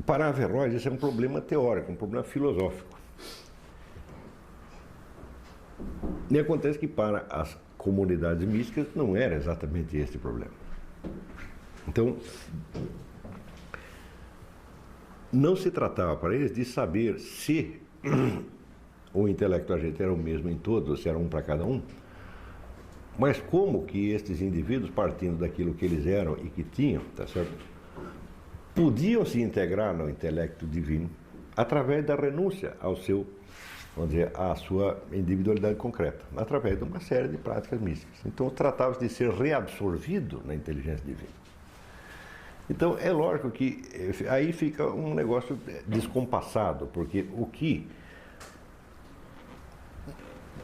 Para Averroes, esse é um problema teórico, um problema filosófico. E acontece que para as comunidades místicas não era exatamente esse o problema. Então, não se tratava para eles de saber se o intelecto agente era o mesmo em todos, ou se era um para cada um, mas como que estes indivíduos, partindo daquilo que eles eram e que tinham, tá certo, podiam se integrar no intelecto divino através da renúncia ao seu, vamos dizer, à sua individualidade concreta, através de uma série de práticas místicas. Então, tratava-se de ser reabsorvido na inteligência divina. Então, é lógico que aí fica um negócio descompassado, porque o que,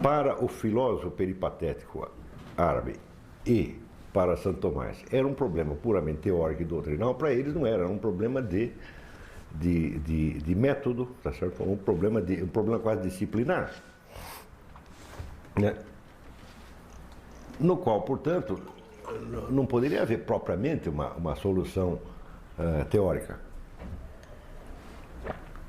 para o filósofo peripatético árabe e para Santo Tomás, era um problema puramente teórico e doutrinal, para eles não era um problema de método, tá certo? Um problema quase disciplinar, né? No qual, portanto, não poderia haver propriamente uma solução teórica.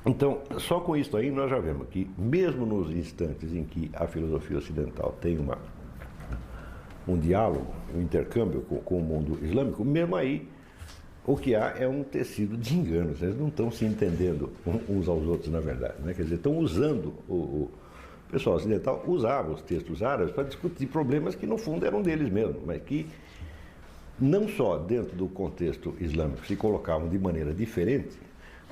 Então, só com isso aí nós já vemos que, mesmo nos instantes em que a filosofia ocidental tem um diálogo, um intercâmbio com o mundo islâmico, mesmo aí o que há é um tecido de enganos. Eles não estão se entendendo uns aos outros, na verdade, né? Quer dizer, estão usando o pessoal ocidental usava os textos árabes para discutir problemas que, no fundo, eram deles mesmos, mas que não só dentro do contexto islâmico se colocavam de maneira diferente,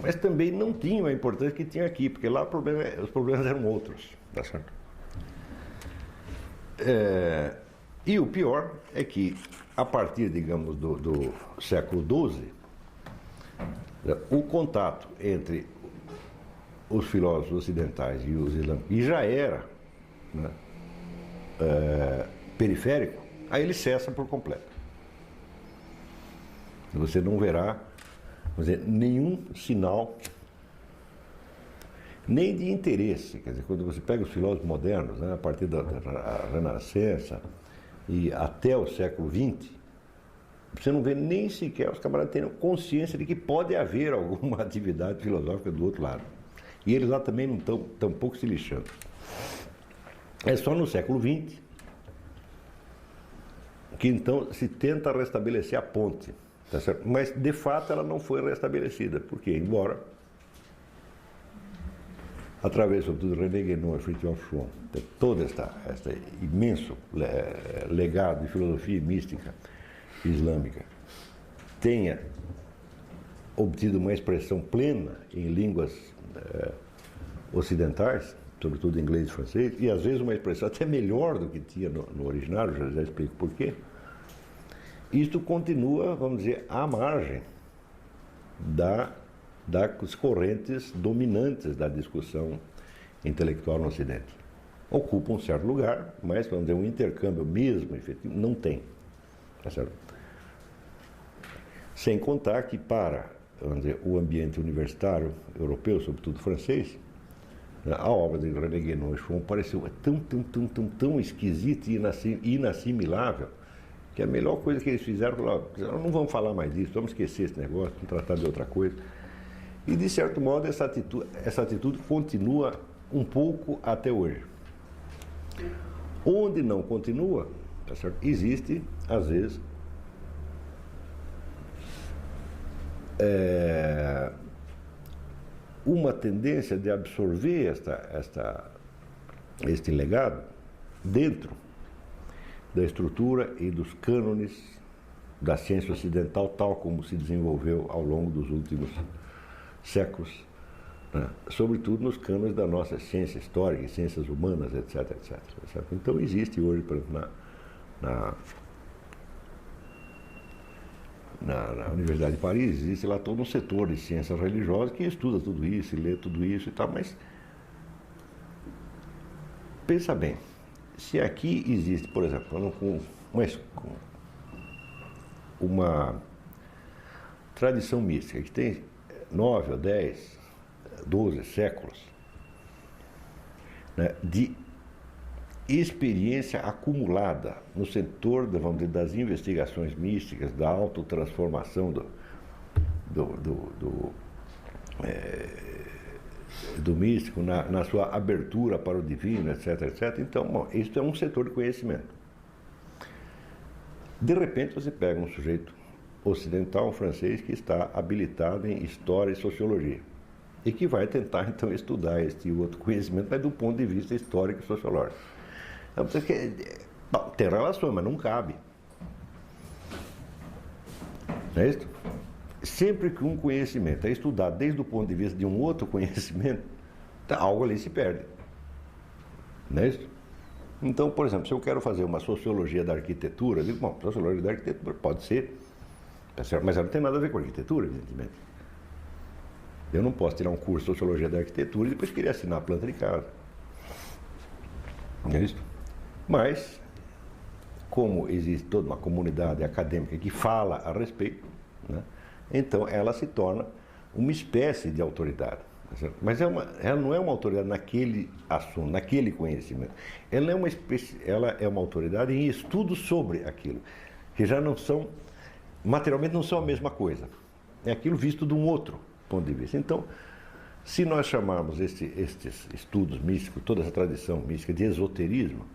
mas também não tinham a importância que tinham aqui, porque lá os problemas eram outros, tá certo? E o pior é que, a partir, digamos, do século XII, o contato entre os filósofos ocidentais e os islâmicos, e já era, né, periférico, aí ele cessa por completo. Você não verá, vamos dizer, nenhum sinal nem de interesse. Quer dizer, quando você pega os filósofos modernos, né, a partir da Renascença e até o século XX, você não vê nem sequer os camaradas tendo consciência de que pode haver alguma atividade filosófica do outro lado. E eles lá também não estão tão pouco se lixando. É só no século XX que então se tenta restabelecer a ponte, tá certo? Mas de fato ela não foi restabelecida, porque embora através sobretudo de René Guénon e Fridtjof Schuon, todo este imenso legado de filosofia mística islâmica tenha obtido uma expressão plena em línguas ocidentais, sobretudo inglês e francês, e às vezes uma expressão até melhor do que tinha no original, já explico por quê. Isto continua, vamos dizer, à margem das correntes dominantes da discussão intelectual no Ocidente. Ocupa um certo lugar, mas, vamos dizer, um intercâmbio mesmo efetivo não tem. Tá certo? Sem contar que para, vamos dizer, o ambiente universitário europeu, sobretudo francês, a obra de René Guénon e Schuon pareceu tão esquisita e inassimilável que a melhor coisa que eles fizeram foi, não vamos falar mais disso, vamos esquecer esse negócio, vamos tratar de outra coisa. E, de certo modo, essa atitude continua um pouco até hoje. Onde não continua, tá certo? Existe, às vezes, uma tendência de absorver este legado dentro da estrutura e dos cânones da ciência ocidental, tal como se desenvolveu ao longo dos últimos séculos, né? Sobretudo nos cânones da nossa ciência histórica, ciências humanas, etc, etc. Então existe hoje, por exemplo, na Universidade de Paris, existe lá todo um setor de ciências religiosas que estuda tudo isso, lê tudo isso e tal, mas pensa bem, se aqui existe, por exemplo, uma tradição mística que tem 9 ou 10, 12 séculos, né, de experiência acumulada no setor, vamos dizer, das investigações místicas, da autotransformação do místico, na sua abertura para o divino, etc, etc. Então, bom, isso é um setor de conhecimento. De repente você pega um sujeito ocidental, um francês, que está habilitado em história e sociologia e que vai tentar, então, estudar este outro conhecimento, mas do ponto de vista histórico e sociológico. Então, tem relação, mas não cabe. Não é isso? Sempre que um conhecimento é estudado desde o ponto de vista de um outro conhecimento, algo ali se perde. Não é isso? Então, por exemplo, se eu quero fazer uma sociologia da arquitetura, eu digo, bom, sociologia da arquitetura pode ser, mas ela não tem nada a ver com arquitetura, evidentemente. Eu não posso tirar um curso de sociologia da arquitetura e depois querer assinar a planta de casa. Não é isso? Mas, como existe toda uma comunidade acadêmica que fala a respeito, né, então ela se torna uma espécie de autoridade. Mas ela não é uma autoridade naquele assunto, naquele conhecimento. Ela é uma autoridade em estudos sobre aquilo, que já não são, materialmente não são a mesma coisa. É aquilo visto de um outro ponto de vista. Então, se nós chamarmos estes estudos místicos, toda essa tradição mística de esoterismo,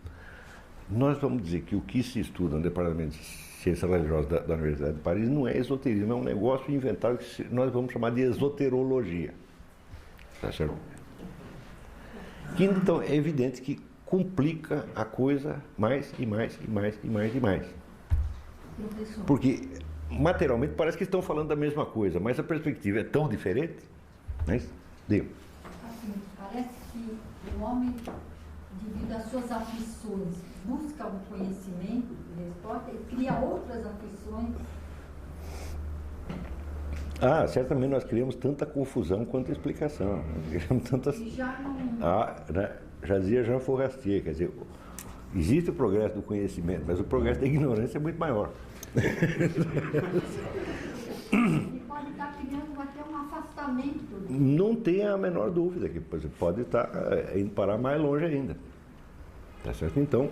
nós vamos dizer que o que se estuda no Departamento de Ciência Religiosa da Universidade de Paris não é esoterismo, é um negócio inventado que nós vamos chamar de esoterologia. Tá certo? Que então é evidente que complica a coisa mais e mais e mais e mais e mais. Porque materialmente parece que estão falando da mesma coisa, mas a perspectiva é tão diferente, não é isso? Digo. Assim, parece que o homem, devido às suas aflições, busca um conhecimento de resposta e cria outras aflições. Certamente nós criamos tanta confusão quanto explicação. Tantas... né? Já dizia Jean Forestier, quer dizer, existe o progresso do conhecimento, mas o progresso da ignorância é muito maior. E pode estar criando até um afastamento afastamento. Não tem a menor dúvida que você pode estar indo parar mais longe ainda. Tá certo? Então,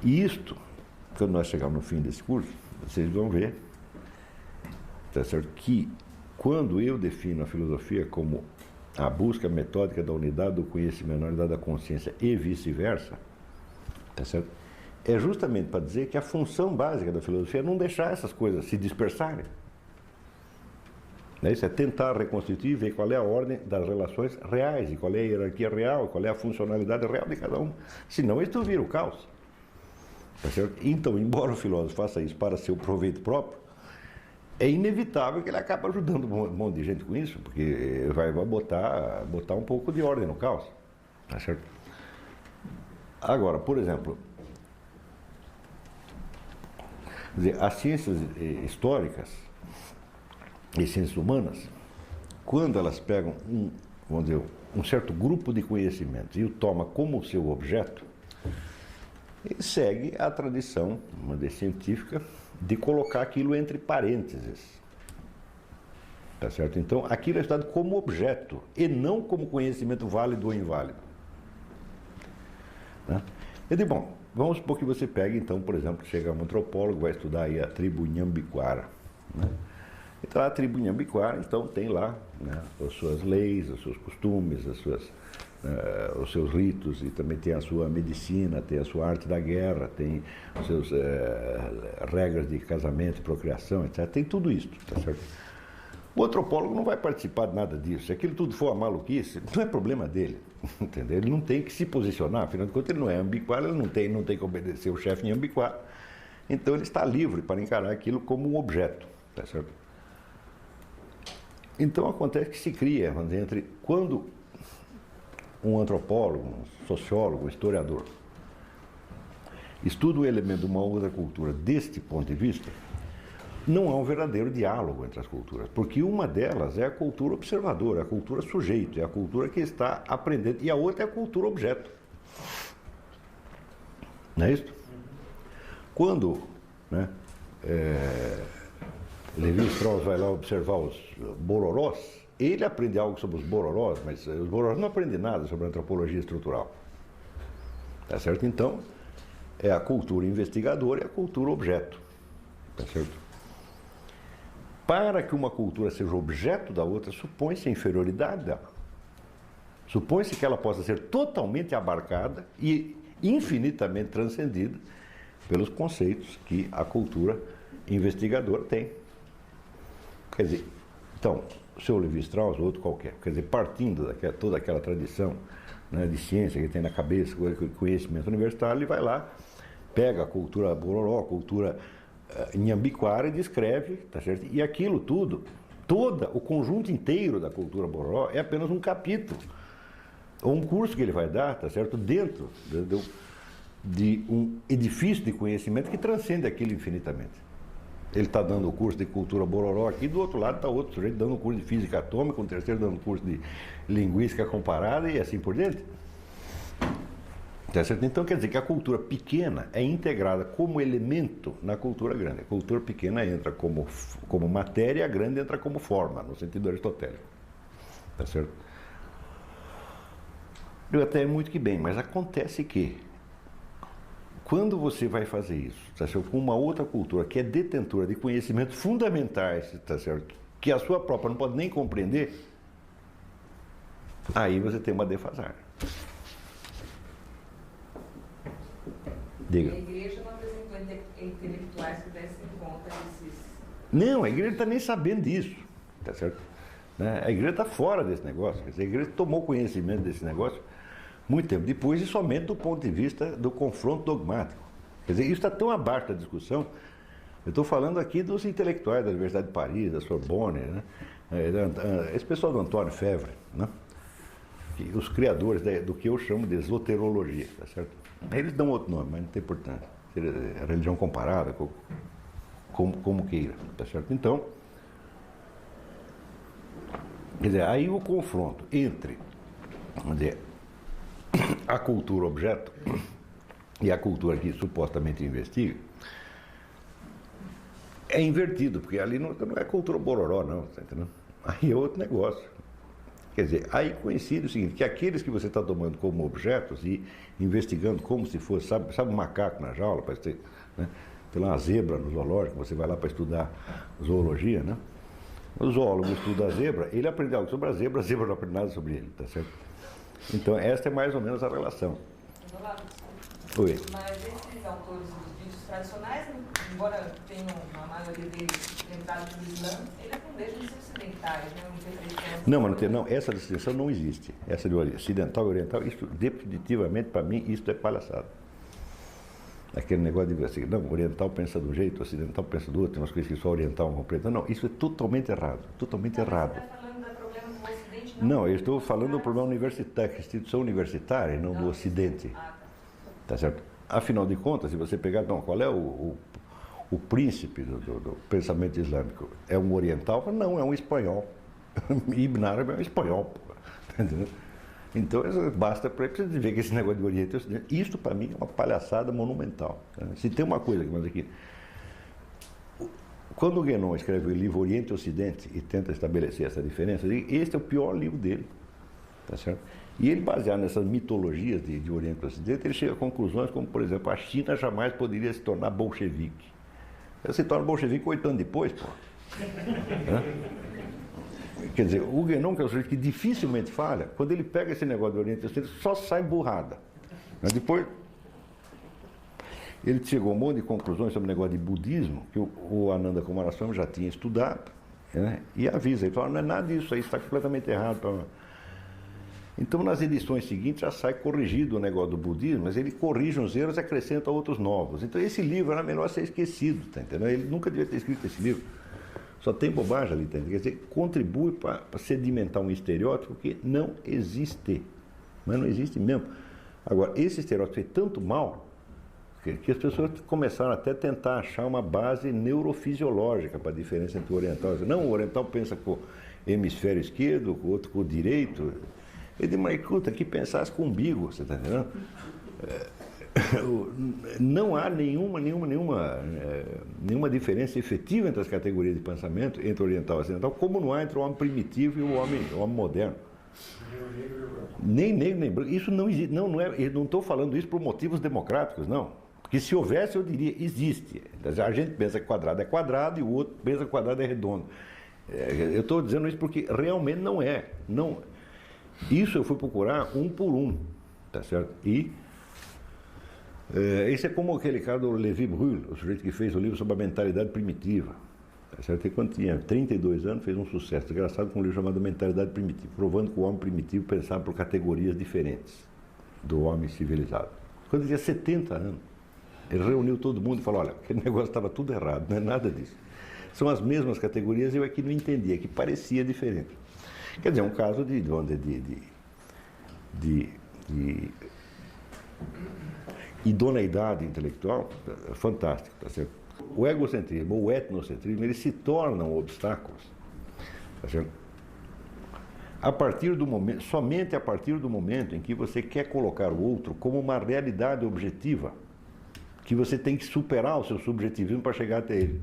isto, quando nós chegarmos no fim desse curso, vocês vão ver, tá certo, que quando eu defino a filosofia como a busca metódica da unidade do conhecimento, da unidade da consciência e vice-versa, tá certo? É justamente para dizer que a função básica da filosofia é não deixar essas coisas se dispersarem. Isso é tentar reconstituir e ver qual é a ordem das relações reais, e qual é a hierarquia real, qual é a funcionalidade real de cada um. Senão isso vira o caos. Tá certo? Então, embora o filósofo faça isso para seu proveito próprio, é inevitável que ele acabe ajudando um monte de gente com isso, porque vai botar um pouco de ordem no caos. Tá certo? Agora, por exemplo, quer dizer, as ciências históricas e ciências humanas, quando elas pegam vamos dizer, um certo grupo de conhecimentos e o toma como seu objeto, ele segue a tradição, vamos dizer, científica de colocar aquilo entre parênteses. Tá certo? Então, aquilo é estudado como objeto e não como conhecimento válido ou inválido. Né? Eu digo, bom, vamos supor que você pegue, então, por exemplo, chega um antropólogo, vai estudar aí a tribo Inhambiquara. Né? Então, a tribo Inhambiquara, então, tem lá, né, as suas leis, os seus costumes, os seus ritos, e também tem a sua medicina, tem a sua arte da guerra, tem os seus regras de casamento, procriação, etc. Tem tudo isso, tá certo? O antropólogo não vai participar de nada disso. Se aquilo tudo for a maluquice, não é problema dele, entendeu? Ele não tem que se posicionar, afinal de contas ele não é ambiquara, ele não tem que obedecer o chefe em ambiquara, então ele está livre para encarar aquilo como um objeto, tá certo? Então acontece que se cria, vamos dizer, entre quando um antropólogo, um sociólogo, um historiador estuda o elemento de uma outra cultura deste ponto de vista, não há um verdadeiro diálogo entre as culturas, porque uma delas é a cultura observadora, a cultura sujeito, é a cultura que está aprendendo, e a outra é a cultura objeto. Não é isso? Quando, né, Levi-Strauss vai lá observar os bororós, ele aprende algo sobre os bororós, mas os bororós não aprendem nada sobre a antropologia estrutural. Tá certo? Então, é a cultura investigadora e a cultura objeto. Tá certo? Para que uma cultura seja objeto da outra, supõe-se a inferioridade dela. Supõe-se que ela possa ser totalmente abarcada e infinitamente transcendida pelos conceitos que a cultura investigadora tem. Quer dizer, então, o seu Levi-Strauss ou outro qualquer, quer dizer, partindo toda aquela tradição, né, de ciência que tem na cabeça, conhecimento universitário, ele vai lá, pega a cultura bororó, a cultura inhambiquara e descreve, tá certo? E aquilo tudo, o conjunto inteiro da cultura bororó é apenas um capítulo, ou um curso que ele vai dar, tá certo? Dentro de um edifício de conhecimento que transcende aquilo infinitamente. Ele está dando o curso de cultura bororó aqui, do outro lado está outro sujeito dando o curso de física atômica, um terceiro dando o curso de linguística comparada e assim por diante. Tá certo? Então quer dizer que a cultura pequena é integrada como elemento na cultura grande. A cultura pequena entra como matéria, a grande entra como forma, no sentido aristotélico. Tá certo? Eu até muito que bem, mas acontece que quando você vai fazer isso, tá certo, com uma outra cultura que é detentora de conhecimentos fundamentais, tá certo, que a sua própria não pode nem compreender, aí você tem uma defasagem. Diga. A igreja não apresentou intelectuais que dessem conta desses... Não, a igreja não está nem sabendo disso, tá certo? Né? A igreja está fora desse negócio, quer dizer, a igreja tomou conhecimento desse negócio muito tempo depois e somente do ponto de vista do confronto dogmático. Quer dizer, isso está tão abaixo da discussão. Eu estou falando aqui dos intelectuais da Universidade de Paris, da Sorbonne, né? Esse pessoal do Antônio Febvre, né? Os criadores do que eu chamo de esoterologia, tá certo? Eles dão outro nome, mas não tem importância. A religião comparada, como queira, tá certo? Então, quer dizer, aí o confronto entre, vamos dizer, a cultura objeto e a cultura que supostamente investiga É invertido, porque ali não é cultura bororó, não, tá entendendo? Aí é outro negócio. Quer dizer, aí coincide o seguinte, que aqueles que você está tomando como objetos e investigando como se fosse, sabe um macaco na jaula, para ter, né? Tem lá uma zebra no zoológico, você vai lá para estudar zoologia, né? O zoólogo estuda a zebra, ele aprende algo sobre a zebra não aprende nada sobre ele, tá certo? Então, esta é mais ou menos a relação. Oi. Mas esses autores dos vídeos tradicionais, embora tenham uma maioria deles entrado no Islã, eles não deixam de ser ocidentais, né? Não, mas não, essa distinção não existe. Essa de ocidental e oriental, isso definitivamente, para mim, isso é palhaçada. Aquele negócio de assim, não, oriental pensa de um jeito, ocidental pensa do outro, tem umas coisas que só oriental não compreende. Não, isso é totalmente errado, totalmente errado. Você está falando do problema do Ocidente? Não, eu estou falando do problema universitário, instituição universitária, não do Ocidente. Tá certo? Afinal de contas, se você pegar, não, qual é o príncipe do pensamento islâmico? É um oriental? Não, é um espanhol. Ibn Arabi é um espanhol. Tá entendendo? Então, basta para você ver que esse negócio de Oriente e Ocidente, isso para mim é uma palhaçada monumental. Tá? Se tem uma coisa, mas aqui, quando o Guénon escreve o livro Oriente e Ocidente e tenta estabelecer essa diferença, este é o pior livro dele. Tá certo? E ele, baseado nessas mitologias de Oriente e Ocidente, ele chega a conclusões como, por exemplo, a China jamais poderia se tornar bolchevique. Ela se torna bolchevique 8 anos depois, pô. Quer dizer, o Guénon, que é o sujeito que dificilmente falha, quando ele pega esse negócio do Oriente e Ocidente, só sai burrada. Mas depois, ele chegou a um monte de conclusões sobre o negócio de budismo, que o Ananda Kumaraswamy já tinha estudado, né? E avisa, ele fala, não é nada disso aí, está completamente errado. Então, nas edições seguintes, já sai corrigido o negócio do budismo, mas ele corrige uns erros e acrescenta outros novos. Então, esse livro era melhor ser esquecido, tá entendendo? Ele nunca devia ter escrito esse livro. Só tem bobagem ali, tá entendendo? Quer dizer, contribui para sedimentar um estereótipo que não existe. Mas não existe mesmo. Agora, esse estereótipo fez tanto mal que as pessoas começaram até a tentar achar uma base neurofisiológica para a diferença entre o oriental e o não, o oriental pensa com o hemisfério esquerdo, o outro com o direito. Ele diz, mas escuta, que pensasse com o umbigo, você está entendendo? Não há nenhuma diferença efetiva entre as categorias de pensamento, entre oriental e ocidental, como não há entre o homem primitivo e o homem moderno. Nem negro, nem branco. Isso não existe. Eu não estou falando isso por motivos democráticos, não. Porque se houvesse, eu diria, existe. A gente pensa que quadrado é quadrado e o outro pensa que quadrado é redondo. Eu estou dizendo isso porque realmente não é. Não. Isso eu fui procurar um por um, tá certo? E esse é como aquele cara do Levi Brühl, o sujeito que fez o livro sobre a mentalidade primitiva. Tá certo? E quando tinha 32 anos, fez um sucesso desgraçado com um livro chamado Mentalidade Primitiva, provando que o homem primitivo pensava por categorias diferentes do homem civilizado. Quando tinha 70 anos, ele reuniu todo mundo e falou, olha, aquele negócio estava tudo errado, não é nada disso. São as mesmas categorias, eu aqui não entendia, que parecia diferente. Quer dizer, é um caso de idoneidade intelectual fantástico, tá certo? O egocentrismo ou o etnocentrismo, eles se tornam obstáculos, tá certo? Somente a partir do momento em que você quer colocar o outro como uma realidade objetiva, que você tem que superar o seu subjetivismo para chegar até ele.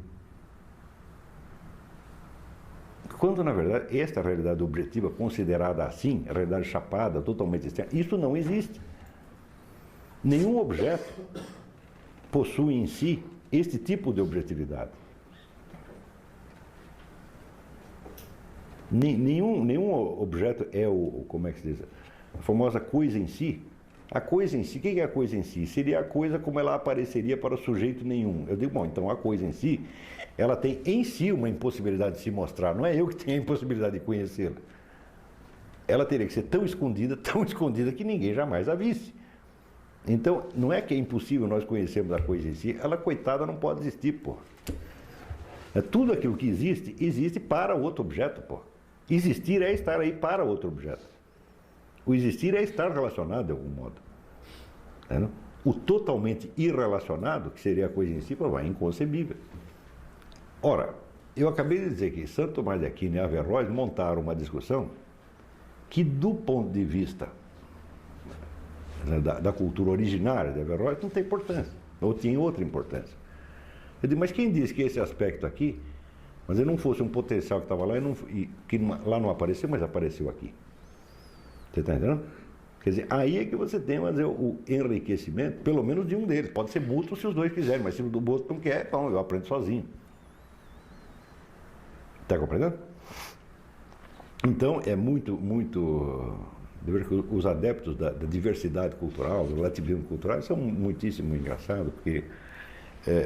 Quando, na verdade, esta realidade objetiva, considerada assim, a realidade chapada, totalmente externa, isso não existe. Nenhum objeto possui em si este tipo de objetividade. Nenhum objeto é como é que se diz? A famosa coisa em si. A coisa em si, o que é a coisa em si? Seria a coisa como ela apareceria para o sujeito nenhum. Eu digo, bom, então a coisa em si, ela tem em si uma impossibilidade de se mostrar. Não é eu que tenho a impossibilidade de conhecê-la. Ela teria que ser tão escondida que ninguém jamais a visse. Então, não é que é impossível nós conhecermos a coisa em si, ela, coitada, não pode existir, pô. Tudo aquilo que existe, existe para outro objeto, pô. Existir é estar aí para outro objeto. O existir é estar relacionado de algum modo. O totalmente irrelacionado, que seria a coisa em si, é inconcebível. Ora, eu acabei de dizer que Santo Tomás de Aquino e Averroes montaram uma discussão que, do ponto de vista da cultura originária de Averroes, não tem importância, ou tinha outra importância. Eu digo, mas quem disse que esse aspecto aqui, mas ele não fosse um potencial que estava lá e que lá não apareceu, mas apareceu aqui? Você está entendendo? Quer dizer, aí é que você tem, vamos dizer, o enriquecimento, pelo menos de um deles. Pode ser mútuo se os dois quiserem, mas se o do outro não quer, bom, eu aprendo sozinho. Está compreendendo? Então, é muito os adeptos da diversidade cultural, do relativismo cultural, são muitíssimo engraçados, porque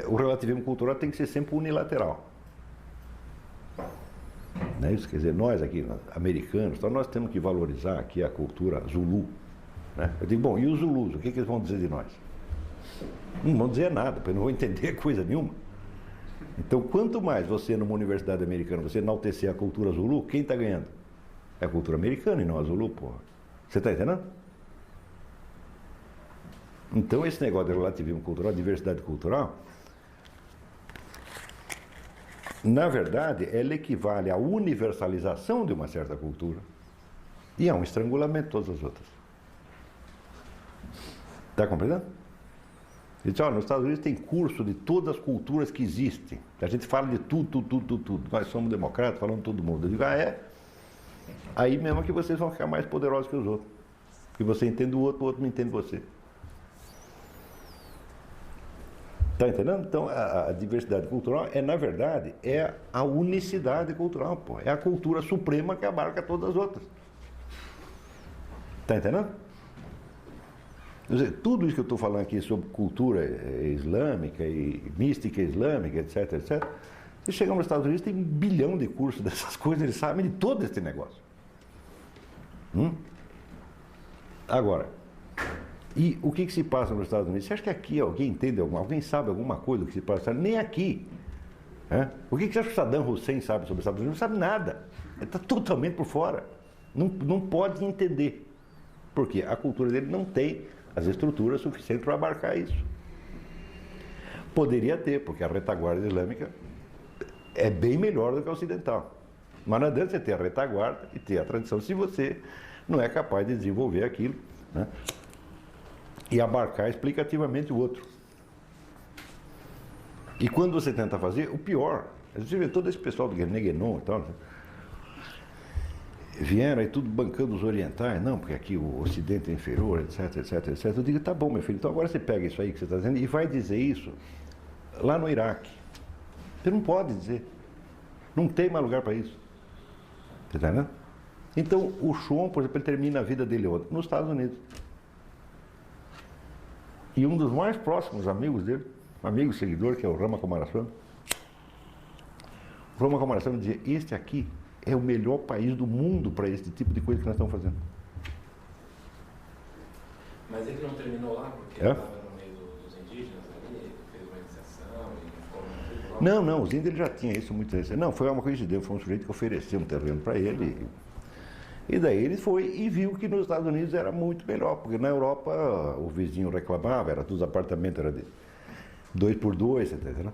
o relativismo cultural tem que ser sempre unilateral. Não é isso? Quer dizer, nós aqui, americanos, então nós temos que valorizar aqui a cultura Zulu. Né? Eu digo, bom, e os Zulus, o que eles vão dizer de nós? Não vão dizer nada, porque não vão entender coisa nenhuma. Então, quanto mais você, numa universidade americana, você enaltecer a cultura Zulu, quem está ganhando? É a cultura americana e não a Zulu, porra. Você está entendendo? Então, esse negócio de relativismo cultural, diversidade cultural, na verdade, ela equivale à universalização de uma certa cultura e a um estrangulamento de todas as outras. Está compreendendo? Ele diz, nos Estados Unidos tem curso de todas as culturas que existem. A gente fala de tudo. Nós somos democratas, falando de todo mundo. Eu digo, é? Aí mesmo que vocês vão ficar mais poderosos que os outros. Porque você entende o outro não entende você. Está entendendo? Então, a diversidade cultural na verdade, é a unicidade cultural, pô. É a cultura suprema que abarca todas as outras. Está entendendo? Quer dizer, tudo isso que eu estou falando aqui sobre cultura islâmica e mística islâmica, etc. Você chega nos Estados Unidos, tem 1 bilhão de cursos dessas coisas, eles sabem de todo esse negócio. Agora, e o que se passa nos Estados Unidos? Você acha que aqui alguém entende alguém sabe alguma coisa do que se passa? Nem aqui. O que você acha que Saddam Hussein sabe sobre os Estados Unidos? Não sabe nada. Ele está totalmente por fora. Não pode entender. Porque a cultura dele não tem as estruturas suficientes para abarcar isso. Poderia ter, porque a retaguarda islâmica é bem melhor do que a ocidental. Mas não adianta você ter a retaguarda e ter a tradição se você não é capaz de desenvolver aquilo, né? E abarcar explicativamente o outro. E quando você tenta fazer, o pior, você vê todo esse pessoal do Guénon e tal, vieram aí tudo bancando os orientais, não, porque aqui o Ocidente é inferior, etc. Eu digo, tá bom, meu filho, então agora você pega isso aí que você está dizendo e vai dizer isso lá no Iraque. Você não pode dizer. Não tem mais lugar para isso. Você está entendendo? Então, o Schwan, por exemplo, ele termina a vida dele onde? Nos Estados Unidos. E um dos mais próximos amigos dele, amigo seguidor, que é o Rama Coomaraswamy, o Rama Coomaraswamy dizia, este aqui é o melhor país do mundo para esse tipo de coisa que nós estamos fazendo. Mas ele não terminou lá porque ele estava no meio dos indígenas ali, fez uma iniciação e ficou... Não, os índios ele já tinha isso muito recente. Não, foi uma coincidência, foi um sujeito que ofereceu um terreno para ele. E daí ele foi e viu que nos Estados Unidos era muito melhor, porque na Europa o vizinho reclamava, era todos os apartamentos, era de 2x2, você tá entendendo?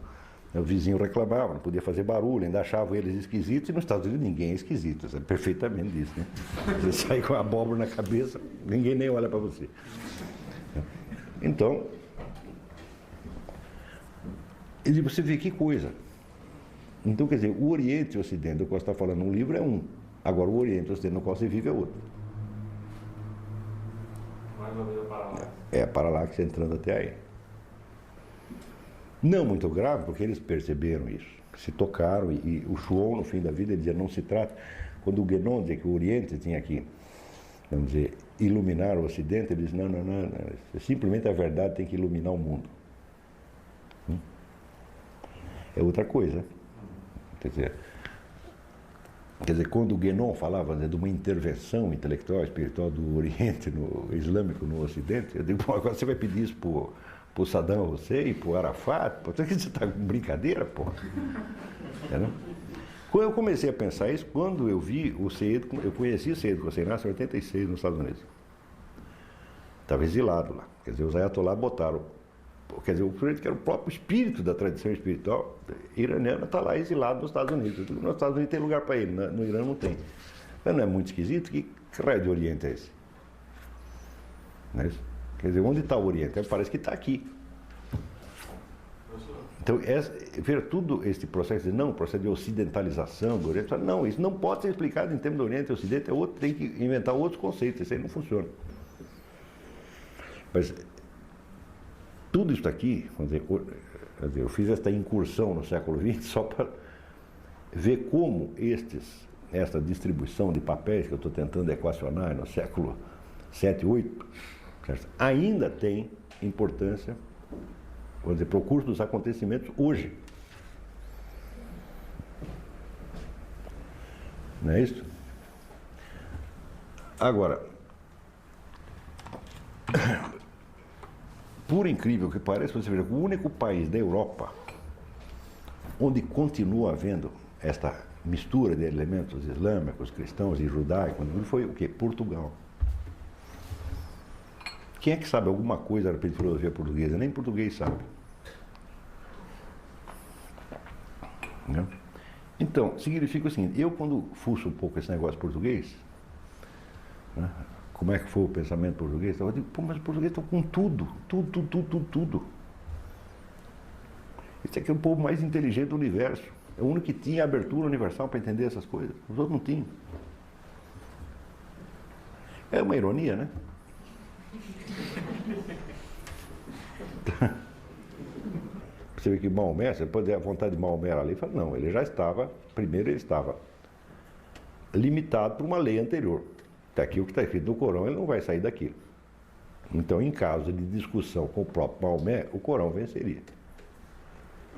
O vizinho reclamava, não podia fazer barulho, ainda achavam eles esquisitos, e nos Estados Unidos ninguém é esquisito, você sabe perfeitamente disso, né? Você sai com a abóbora na cabeça, ninguém nem olha para você. Então, e você vê que coisa. Então, quer dizer, o Oriente e o Ocidente, do qual você está falando no livro, é um. Agora, o Oriente e o Ocidente no qual você vive é outro. Mais uma vez a Paralaxe. É a Paralaxe entrando até aí. Não muito grave, porque eles perceberam isso. Se tocaram, e o Schwan, no fim da vida, ele dizia, não se trata... Quando o Guénon dizia que o Oriente tinha que, vamos dizer, iluminar o Ocidente, ele diz, não, simplesmente a verdade tem que iluminar o mundo. É outra coisa. Quer dizer, quando o Guénon falava de uma intervenção intelectual, espiritual do Oriente, no islâmico no Ocidente, eu digo, bom, agora você vai pedir isso pro Saddam Hussein, pro Arafat, você está com brincadeira, pô. Quando eu comecei a pensar isso, quando eu vi o Seyyed, eu conheci o Seyyed Hossein Nasr em 86 nos Estados Unidos. Estava exilado lá. Quer dizer, os ayatollah botaram, quer dizer, o sujeito que era o próprio espírito da tradição espiritual iraniana está lá exilado nos Estados Unidos. Nos Estados Unidos tem lugar para ele, no Irã não tem. Mas não é muito esquisito? Que raio de Oriente é esse? Não é isso? Quer dizer, onde está o Oriente? Parece que está aqui. Então, ver tudo este processo de processo de ocidentalização do Oriente, não, isso não pode ser explicado em termos do Oriente e Ocidente, tem que inventar outros conceitos, isso aí não funciona. Mas tudo isso aqui, eu fiz esta incursão no século XX só para ver como esta distribuição de papéis que eu estou tentando equacionar no século VII, VIII, ainda tem importância, para o curso dos acontecimentos hoje. Não é isso? Agora, por incrível que pareça, você veja, o único país da Europa onde continua havendo esta mistura de elementos islâmicos, cristãos e judaicos foi o quê? Portugal. Quem é que sabe alguma coisa a respeito de filosofia portuguesa? Nem português sabe. Não? Então, significa o seguinte, eu quando fuço um pouco esse negócio português, né, como é que foi o pensamento português, eu digo, mas os portugueses estão com tudo. Esse aqui é o povo mais inteligente do universo. É o único que tinha abertura universal para entender essas coisas. Os outros não tinham. É uma ironia, né? Você vê que Maomé, você pode ter a vontade de Maomé ali, fala, não, ele já estava, primeiro ele estava limitado por uma lei anterior. Até aqui o que está escrito no Corão, ele não vai sair daquilo. Então, em caso de discussão com o próprio Maomé, o Corão venceria.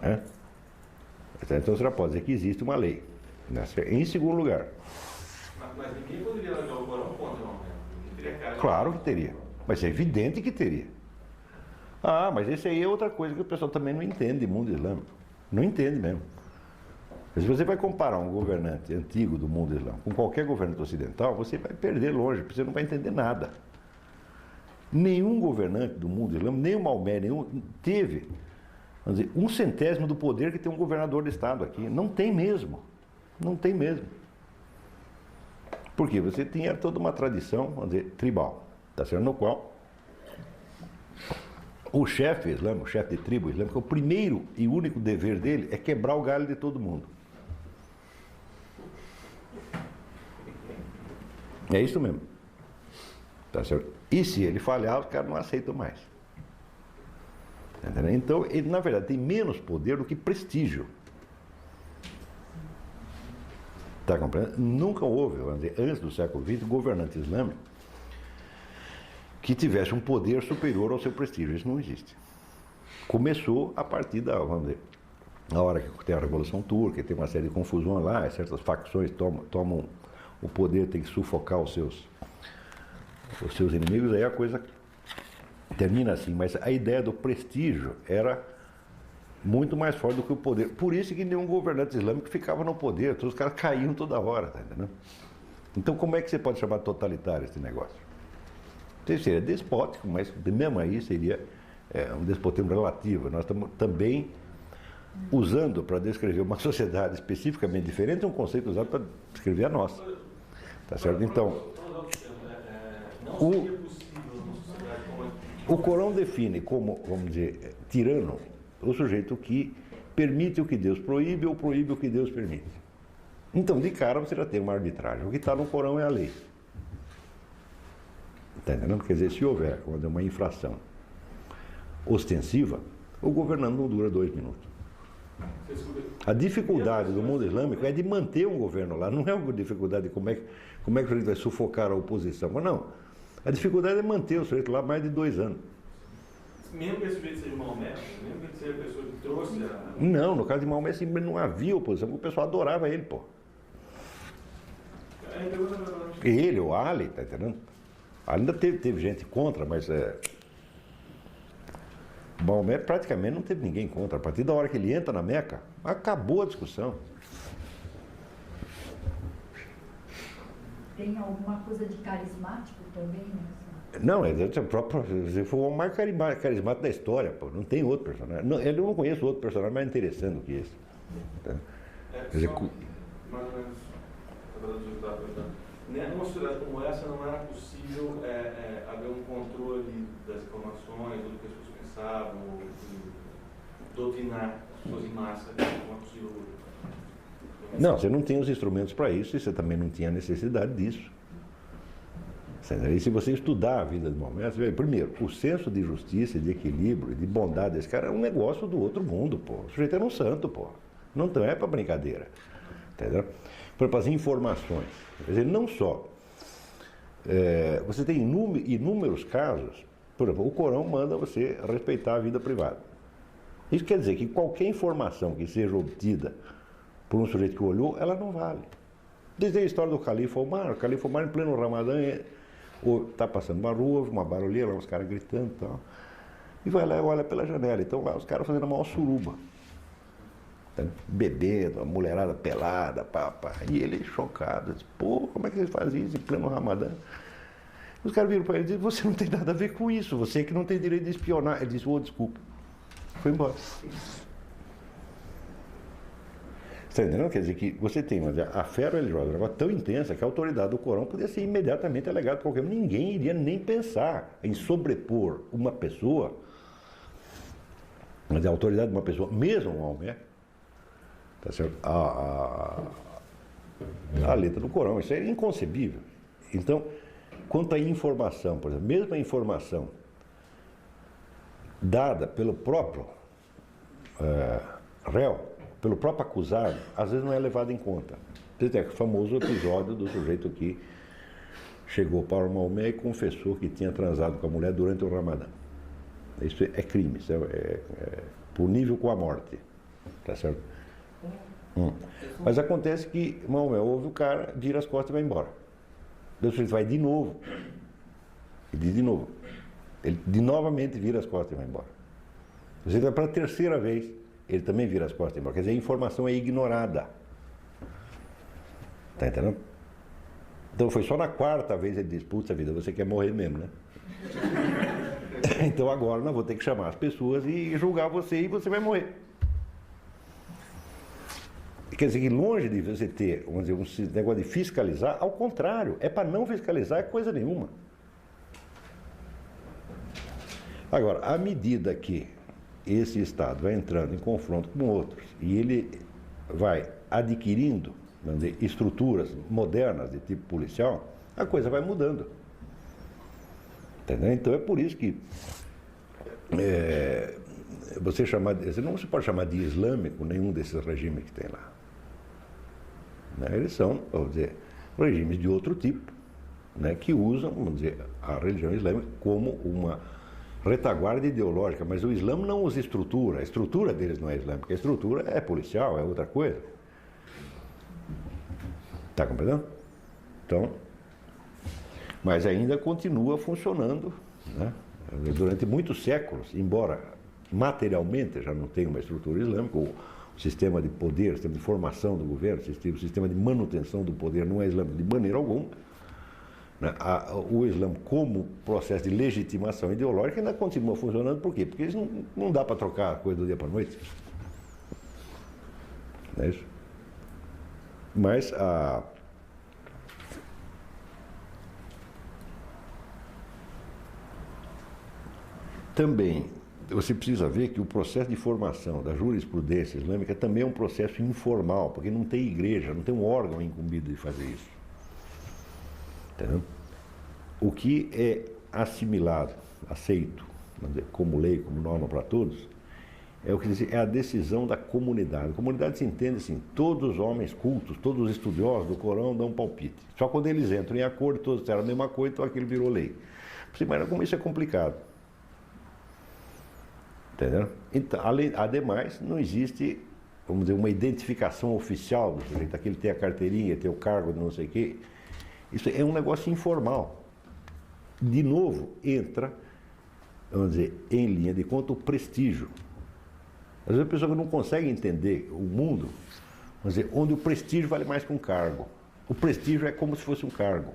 Né? Então você já pode dizer que existe uma lei. Né? Em segundo lugar. Mas ninguém poderia levar o Corão contra o Maomé? Claro que teria. Mas é evidente que teria. Ah, mas esse aí é outra coisa que o pessoal também não entende de mundo islâmico. Não entende mesmo. Se você vai comparar um governante antigo do mundo islâmico com qualquer governante ocidental, você vai perder longe, porque você não vai entender nada. Nenhum governante do mundo islâmico, nem o Maomé, teve, vamos dizer, 1/100º do poder que tem um governador de Estado aqui. Não tem mesmo. Não tem mesmo. Porque você tinha toda uma tradição, vamos dizer, tribal, tá certo? No qual o chefe islâmico, o chefe de tribo islâmica, o primeiro e único dever dele é quebrar o galho de todo mundo. É isso mesmo. Tá certo? E se ele falhar, os caras não aceitam mais. Entendeu? Então, ele, na verdade, tem menos poder do que prestígio. Está compreendendo? Nunca houve, vamos dizer, antes do século XX, governante islâmico que tivesse um poder superior ao seu prestígio. Isso não existe. Começou a partir da, vamos dizer, na hora que tem a Revolução Turca, tem uma série de confusões lá, certas facções tomam o poder, tem que sufocar os seus inimigos, aí a coisa termina assim. Mas a ideia do prestígio era muito mais forte do que o poder. Por isso que nenhum governante islâmico ficava no poder, todos os caras caíam toda hora, tá entendendo? Então como é que você pode chamar totalitário esse negócio? Então, seria despótico, mas mesmo aí seria um despotismo relativo. Nós estamos também usando para descrever uma sociedade especificamente diferente um conceito usado para descrever a nossa. Tá certo? Então, o Corão define como, vamos dizer, tirano o sujeito que permite o que Deus proíbe ou proíbe o que Deus permite. Então, de cara, você já tem uma arbitragem. O que está no Corão é a lei. Está entendendo? Quer dizer, se houver uma infração ostensiva, o governante não dura 2 minutos. A dificuldade do mundo islâmico é de manter um governo lá, não é uma dificuldade de como é que o sujeito vai sufocar a oposição. Mas não, a dificuldade é manter o sujeito lá mais de 2 anos. Mesmo que esse sujeito seja Maomé, mesmo que ele seja a pessoa que trouxe a... Não, no caso de Maomé simplesmente não havia oposição, porque o pessoal adorava ele, pô. Ele, o Ali, tá entendendo? Ainda teve gente contra, mas Maomé praticamente não teve ninguém contra. A partir da hora que ele entra na Meca, acabou a discussão. Tem alguma coisa de carismático também, né? Não, foi o mais carismático da história, pô. Não tem outro personagem. Não, eu não conheço outro personagem mais interessante do que esse. Tá? Mais ou menos, numa sociedade como essa não era possível haver um controle das informações, do que as pessoas pensavam, doutrinar as pessoas em massa com a possível... Não, você não tem os instrumentos para isso e você também não tinha necessidade disso. E se você estudar a vida de Maomé, você vê, primeiro, o senso de justiça, de equilíbrio, de bondade desse cara é um negócio do outro mundo, pô. O sujeito era um santo, pô. Não é para brincadeira. Entendeu? Para as informações. Quer dizer, não só. Você tem inúmeros casos, por exemplo, o Corão manda você respeitar a vida privada. Isso quer dizer que qualquer informação que seja obtida por um sujeito que olhou, ela não vale. Desde a história do Califa Omar, em pleno Ramadã, está passando uma rua, uma barulheira, os caras gritando e tal, e vai lá e olha pela janela. Então lá os caras fazendo a maior suruba, bebendo, a mulherada pelada, e ele chocado, disse, pô, como é que vocês fazem isso em pleno Ramadã? Os caras viram para ele e disseram, você não tem nada a ver com isso, você que não tem direito de espionar. Ele disse, desculpa. Foi embora. Você está entendendo? Quer dizer que você tem a fé religiosa era tão intensa que a autoridade do Corão podia ser imediatamente alegada por qualquer um. Ninguém iria nem pensar em sobrepor uma pessoa, mas a autoridade de uma pessoa, mesmo um homem, tá certo? A letra do Corão, isso é inconcebível. Então, quanto à informação, por exemplo, mesmo a informação dada pelo próprio réu, pelo próprio acusado, às vezes não é levado em conta. Tem o famoso episódio do sujeito que chegou para o Maomé e confessou que tinha transado com a mulher durante o Ramadã. Isso é crime, isso é punível com a morte. Tá certo? Mas acontece que Maomé ouve o cara, vira as costas e vai embora. O sujeito vai de novo. E diz de novo. Ele novamente vira as costas e vai embora. Você vai para a terceira vez. Ele também vira as costas e embora. Quer dizer, a informação é ignorada. Está entendendo? Então foi só na quarta vez ele disse, puta vida, você quer morrer mesmo, né? Então agora nós vou ter que chamar as pessoas e julgar você e você vai morrer. Quer dizer que longe de você ter, vamos dizer, um negócio de fiscalizar, ao contrário, é para não fiscalizar coisa nenhuma. Agora, à medida que esse Estado vai entrando em confronto com outros e ele vai adquirindo, vamos dizer, estruturas modernas de tipo policial, a coisa vai mudando. Entendeu? Então é por isso que você não se pode chamar de islâmico nenhum desses regimes que tem lá. Né? Eles são, vamos dizer, regimes de outro tipo, né, que usam, vamos dizer, a religião islâmica como uma retaguarda ideológica, mas o Islã não usa estrutura, a estrutura deles não é islâmica, a estrutura é policial, é outra coisa. Está compreendendo? Então, mas ainda continua funcionando, né, durante muitos séculos, embora materialmente já não tenha uma estrutura islâmica, o sistema de poder, o sistema de formação do governo, o sistema de manutenção do poder não é islâmico de maneira alguma. O Islã, como processo de legitimação ideológica, ainda continua funcionando. Por quê? Porque isso não dá para trocar a coisa do dia para a noite. Não é isso? Mas também você precisa ver que o processo de formação da jurisprudência islâmica também é um processo informal, porque não tem igreja, não tem um órgão incumbido de fazer isso. Entendeu? O que é assimilado, aceito, vamos dizer, como lei, como norma para todos, é o que diz, é a decisão da comunidade. A comunidade se entende assim, todos os homens cultos, todos os estudiosos do Corão dão um palpite. Só quando eles entram em acordo, todos disseram a mesma coisa, então aquilo virou lei. Você imagina como isso é complicado. Entendeu? Então, ademais, não existe, vamos dizer, uma identificação oficial do sujeito. Aquele tem a carteirinha, tem o cargo de não sei o quê. Isso é um negócio informal. De novo, entra, vamos dizer, em linha de conta o prestígio. Às vezes a pessoa não consegue entender o mundo, vamos dizer, onde o prestígio vale mais que um cargo. O prestígio é como se fosse um cargo.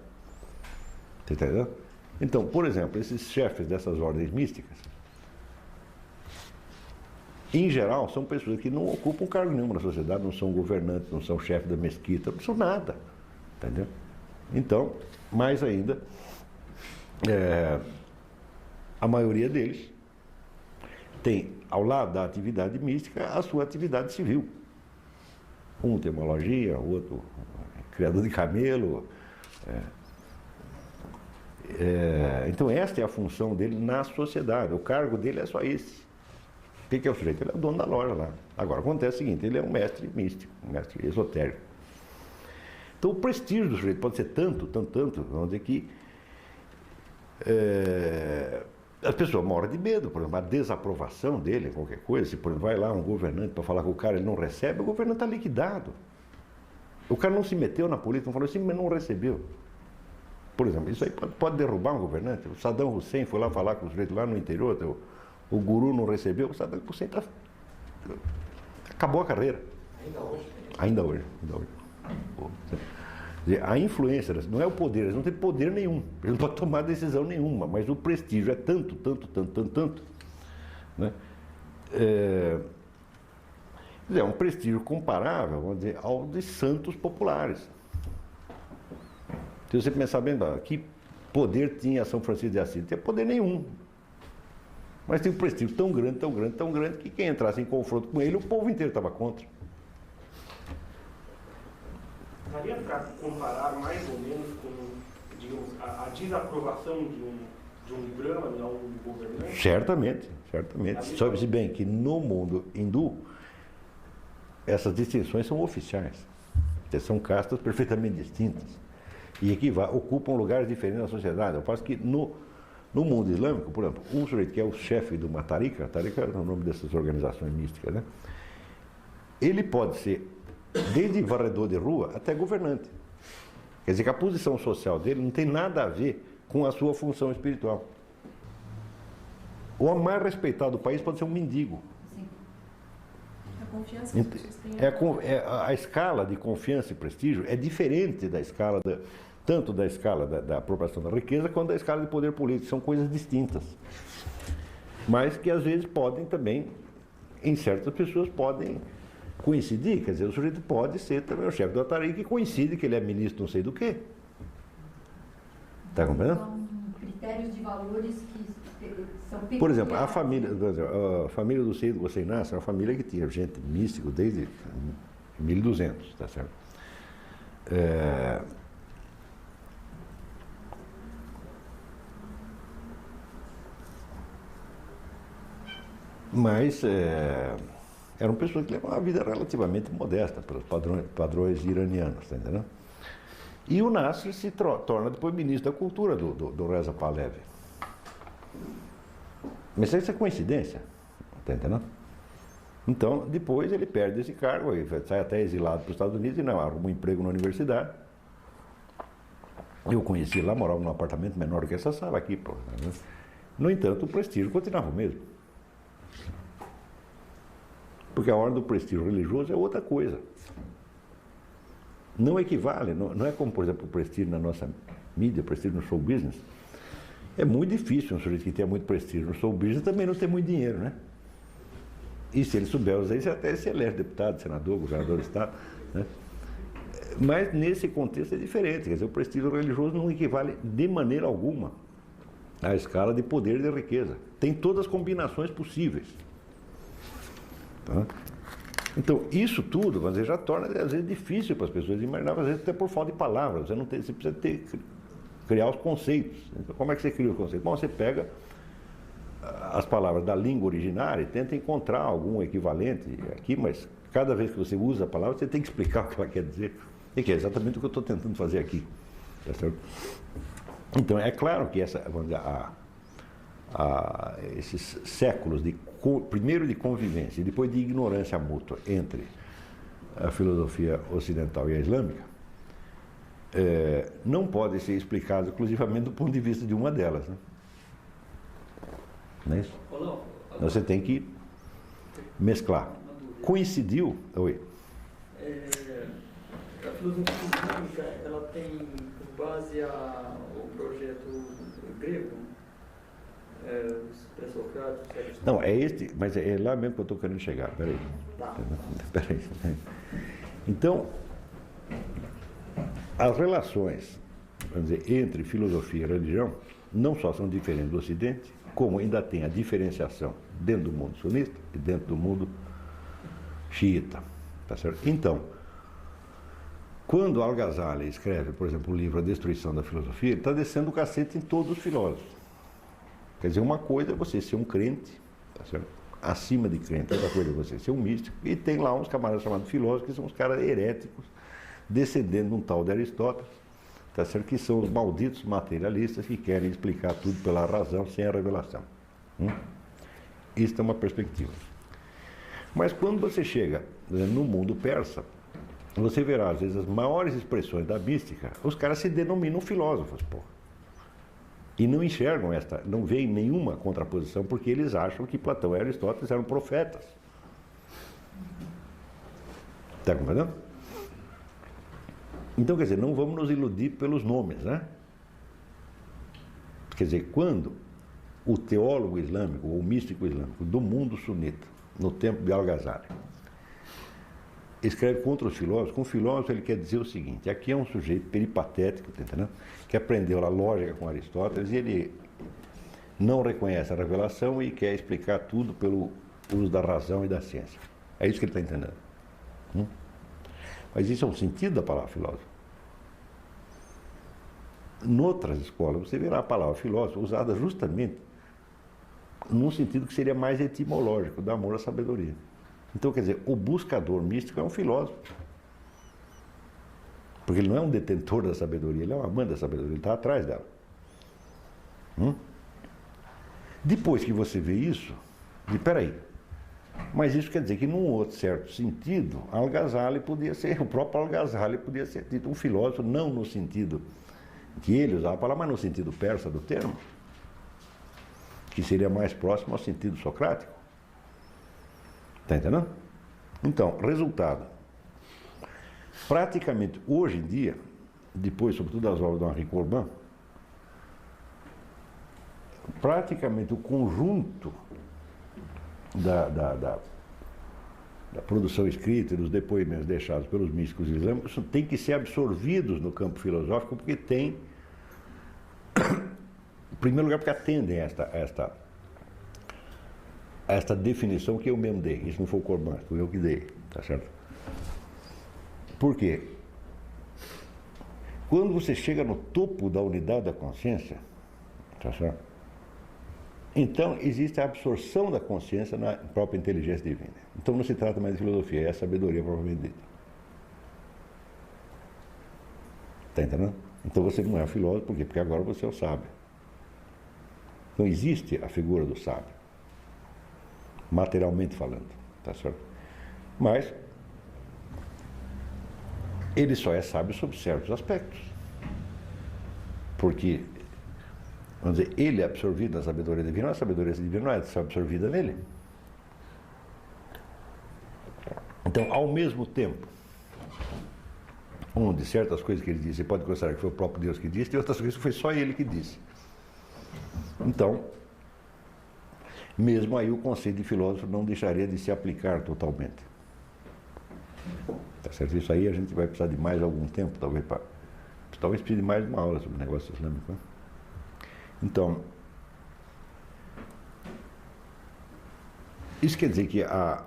Você está entendendo? Então, por exemplo, esses chefes dessas ordens místicas, em geral, são pessoas que não ocupam cargo nenhum na sociedade, não são governantes, não são chefes da mesquita, não são nada. Entendeu? Então, mais ainda, a maioria deles tem ao lado da atividade mística, a sua atividade civil. Um tem uma lojinha, o outro criador de camelo. Então esta é a função dele na sociedade, o cargo dele é só esse. O que é o sujeito? Ele é o dono da loja lá. Agora, acontece o seguinte, ele é um mestre místico, um mestre esotérico. Então o prestígio do sujeito pode ser tanto, vamos dizer que as pessoas morrem de medo, por exemplo, a desaprovação dele, qualquer coisa, se por exemplo, vai lá um governante para falar com o cara, ele não recebe, o governante está liquidado. O cara não se meteu na política, não falou assim, mas não recebeu. Por exemplo, isso aí pode derrubar um governante. O Saddam Hussein foi lá falar com o sujeito lá no interior, o guru não recebeu, o Saddam Hussein acabou a carreira. Ainda hoje. A influência, não é o poder, eles não têm poder nenhum, eles não podem tomar decisão nenhuma, mas o prestígio é tanto, né? É um prestígio comparável, vamos dizer, ao de santos populares. Se você pensar bem, que poder tinha São Francisco de Assis? Não tinha poder nenhum. Mas tem um prestígio tão grande, que quem entrasse em confronto com ele, o povo inteiro estava contra. Daria para comparar mais ou menos com, digamos, a desaprovação de um Brahman a um governante? Certamente. Sabe-se bem que no mundo hindu, essas distinções são oficiais. São castas perfeitamente distintas. E que ocupam lugares diferentes na sociedade. Eu faço que no mundo islâmico, por exemplo, um sujeito que é o chefe de uma tarika é o nome dessas organizações místicas, né? Ele pode ser desde varredor de rua até governante. Quer dizer que a posição social dele não tem nada a ver com a sua função espiritual. O homem mais respeitado do país pode ser um mendigo. Sim. A confiança que as pessoas têm. A escala de confiança e prestígio é diferente da escala tanto da escala da apropriação da riqueza quanto da escala de poder político. São coisas distintas. Mas que às vezes podem também, em certas pessoas, podem coincidir. Quer dizer, o sujeito pode ser também o chefe do Atari que coincide que ele é ministro não sei do quê. Está compreendendo? São critérios de valores que são peculiares. Por exemplo, a família do Seyd Hossein Nasr é uma família que tinha gente místico desde 1200, está certo? Mas eram pessoas que levavam uma vida relativamente modesta pelos padrões iranianos, tá entendendo? E o Nasr se torna depois ministro da cultura do Reza Pahlavi. Mas isso é coincidência, tá entendendo? Então, depois ele perde esse cargo, ele sai até exilado para os Estados Unidos e não, arruma um emprego na universidade. Eu conheci lá, morava num apartamento menor do que essa sala aqui, pô. No entanto, o prestígio continuava o mesmo. Porque a ordem do prestígio religioso é outra coisa. Não equivale, não é como, por exemplo, o prestígio na nossa mídia, o prestígio no show business. É muito difícil um sujeito que tenha muito prestígio no show business também não ter muito dinheiro, né? E se ele souber usar isso, até se elege deputado, senador, governador do estado, né? Mas nesse contexto é diferente, quer dizer, o prestígio religioso não equivale de maneira alguma à escala de poder e de riqueza. Tem todas as combinações possíveis. Tá? Então, isso tudo, vamos dizer, já torna, às vezes, difícil para as pessoas imaginar, às vezes até por falta de palavras. Você precisa criar os conceitos. Então, como é que você cria os conceitos? Bom, você pega as palavras da língua originária e tenta encontrar algum equivalente aqui, mas cada vez que você usa a palavra, você tem que explicar o que ela quer dizer. E que é exatamente o que eu estou tentando fazer aqui. Tá certo? Então, é claro que vamos dizer, esses séculos primeiro de convivência e depois de ignorância mútua entre a filosofia ocidental e a islâmica, não pode ser explicado exclusivamente do ponto de vista de uma delas. Né? Não é isso? Você tem que mesclar. Coincidiu? Oi. A filosofia islâmica, ela tem por base o projeto grego? Os pré-socráticos? Não, é este, mas é lá mesmo que eu estou querendo chegar. Peraí. Tá. Peraí. Então, as relações, vamos dizer, entre filosofia e religião não só são diferentes do Ocidente, como ainda tem a diferenciação dentro do mundo sunita e dentro do mundo xiita. Tá certo? Então, quando Al-Ghazali escreve, por exemplo, o livro A Destruição da Filosofia, ele está descendo o cacete em todos os filósofos. Quer dizer, uma coisa é você ser um crente, tá certo? Acima de crente, outra coisa é você ser um místico, e tem lá uns camaradas chamados filósofos, que são os caras heréticos, descendendo de um tal de Aristóteles, tá certo? Que são os malditos materialistas que querem explicar tudo pela razão sem a revelação. Isso é uma perspectiva. Mas quando você chega no mundo persa, você verá, às vezes, as maiores expressões da mística, os caras se denominam filósofos, pô. E não enxergam não veem nenhuma contraposição, porque eles acham que Platão e Aristóteles eram profetas. Está compreendendo? Então, quer dizer, não vamos nos iludir pelos nomes, né? Quer dizer, quando o teólogo islâmico, ou o místico islâmico do mundo sunita, no tempo de Al-Ghazali, escreve contra os filósofos, com o filósofo ele quer dizer o seguinte: aqui é um sujeito peripatético, tá entendendo? Que aprendeu a lógica com Aristóteles e ele não reconhece a revelação e quer explicar tudo pelo uso da razão e da ciência. É isso que ele está entendendo. Mas isso é um sentido da palavra filósofo. Noutras escolas você verá a palavra filósofo usada justamente num sentido que seria mais etimológico, do amor à sabedoria. Então, quer dizer, o buscador místico é um filósofo. Porque ele não é um detentor da sabedoria, ele é um amante da sabedoria, ele está atrás dela. Depois que você vê isso, diz, peraí, mas isso quer dizer que num outro certo sentido, Al-Ghazali podia ser, o próprio Al-Ghazali podia ser dito um filósofo, não no sentido que ele usava a palavra, mas no sentido persa do termo, que seria mais próximo ao sentido socrático. Está entendendo? Então, resultado. Praticamente, hoje em dia, depois, sobretudo das obras do Henri Corbin, praticamente o conjunto da produção escrita e dos depoimentos deixados pelos místicos islâmicos tem que ser absorvidos no campo filosófico, porque tem, em primeiro lugar, porque atendem esta definição que eu mesmo dei. Isso não foi o Corbin, foi eu que dei, tá certo? Por quê? Quando você chega no topo da unidade da consciência, tá certo? Então existe a absorção da consciência na própria inteligência divina. Então não se trata mais de filosofia, é a sabedoria propriamente dita. Está entendendo? Então você não é filósofo, por quê? Porque agora você é o sábio. Então existe a figura do sábio, materialmente falando, tá certo? Mas ele só é sábio sob certos aspectos. Porque, vamos dizer, ele é absorvido na sabedoria divina, a sabedoria divina não é absorvida nele. Então, ao mesmo tempo, onde certas coisas que ele disse, você pode considerar que foi o próprio Deus que disse, e outras coisas que foi só ele que disse. Então, mesmo aí o conceito de filósofo não deixaria de se aplicar totalmente. Tá certo? Isso aí a gente vai precisar de mais algum tempo, talvez precise de mais uma aula sobre o negócio islâmico, né? Então, isso quer dizer que a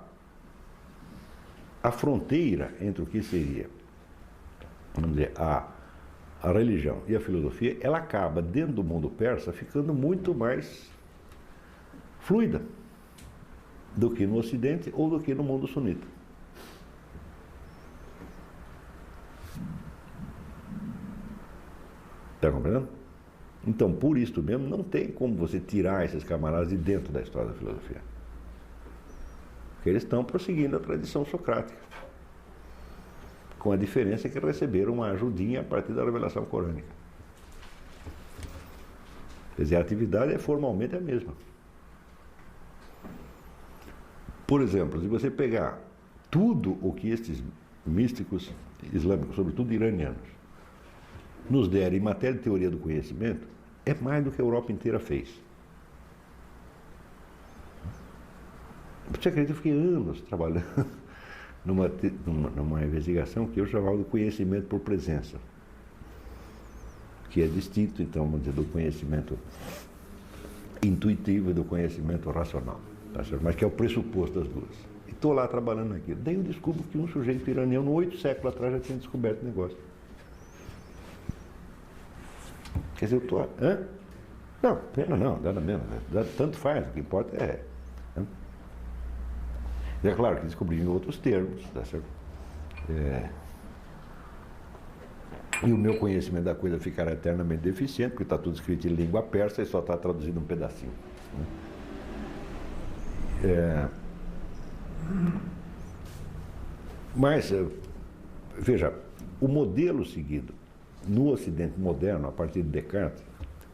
fronteira entre o que seria, vamos dizer, a religião e a filosofia, ela acaba, dentro do mundo persa, ficando muito mais fluida do que no Ocidente ou do que no mundo sunita. Está compreendendo? Então, por isso mesmo, não tem como você tirar esses camaradas de dentro da história da filosofia. Porque eles estão prosseguindo a tradição socrática, com a diferença que receberam uma ajudinha a partir da revelação corânica. Quer dizer, a atividade é formalmente a mesma. Por exemplo, se você pegar tudo o que estes místicos islâmicos, sobretudo iranianos, nos derem em matéria de teoria do conhecimento, é mais do que a Europa inteira fez. Você acredita que eu fiquei anos trabalhando numa investigação que eu chamava de conhecimento por presença, que é distinto, então, vamos dizer, do conhecimento intuitivo e do conhecimento racional, tá certo? Mas que é o pressuposto das duas. E estou lá trabalhando naquilo. Daí eu descubro que um sujeito iraniano, 8 séculos atrás, já tinha descoberto o negócio. Quer dizer, eu estou... Hã? Não, pena não, nada mesmo. Tanto faz, o que importa é... É claro que descobri em outros termos, tá certo? E o meu conhecimento da coisa ficará eternamente deficiente, porque está tudo escrito em língua persa e só está traduzido um pedacinho. Mas, veja, o modelo seguido no Ocidente moderno, a partir de Descartes,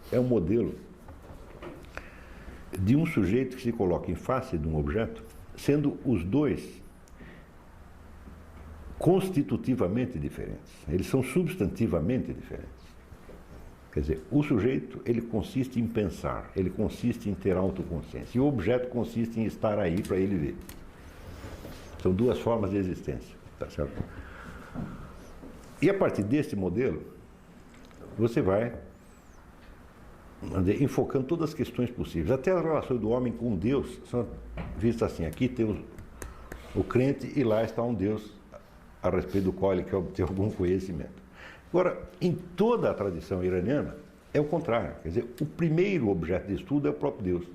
é um modelo de um sujeito que se coloca em face de um objeto, sendo os dois constitutivamente diferentes. Eles são substantivamente diferentes. Quer dizer, o sujeito, ele consiste em pensar, ele consiste em ter autoconsciência. E o objeto consiste em estar aí para ele ver. São duas formas de existência, tá certo? E a partir desse modelo, você vai enfocando todas as questões possíveis. Até as relações do homem com Deus são vistas assim. Aqui tem o crente e lá está um Deus a respeito do qual ele quer obter algum conhecimento. Agora, em toda a tradição iraniana, é o contrário. Quer dizer, o primeiro objeto de estudo é o próprio Deus.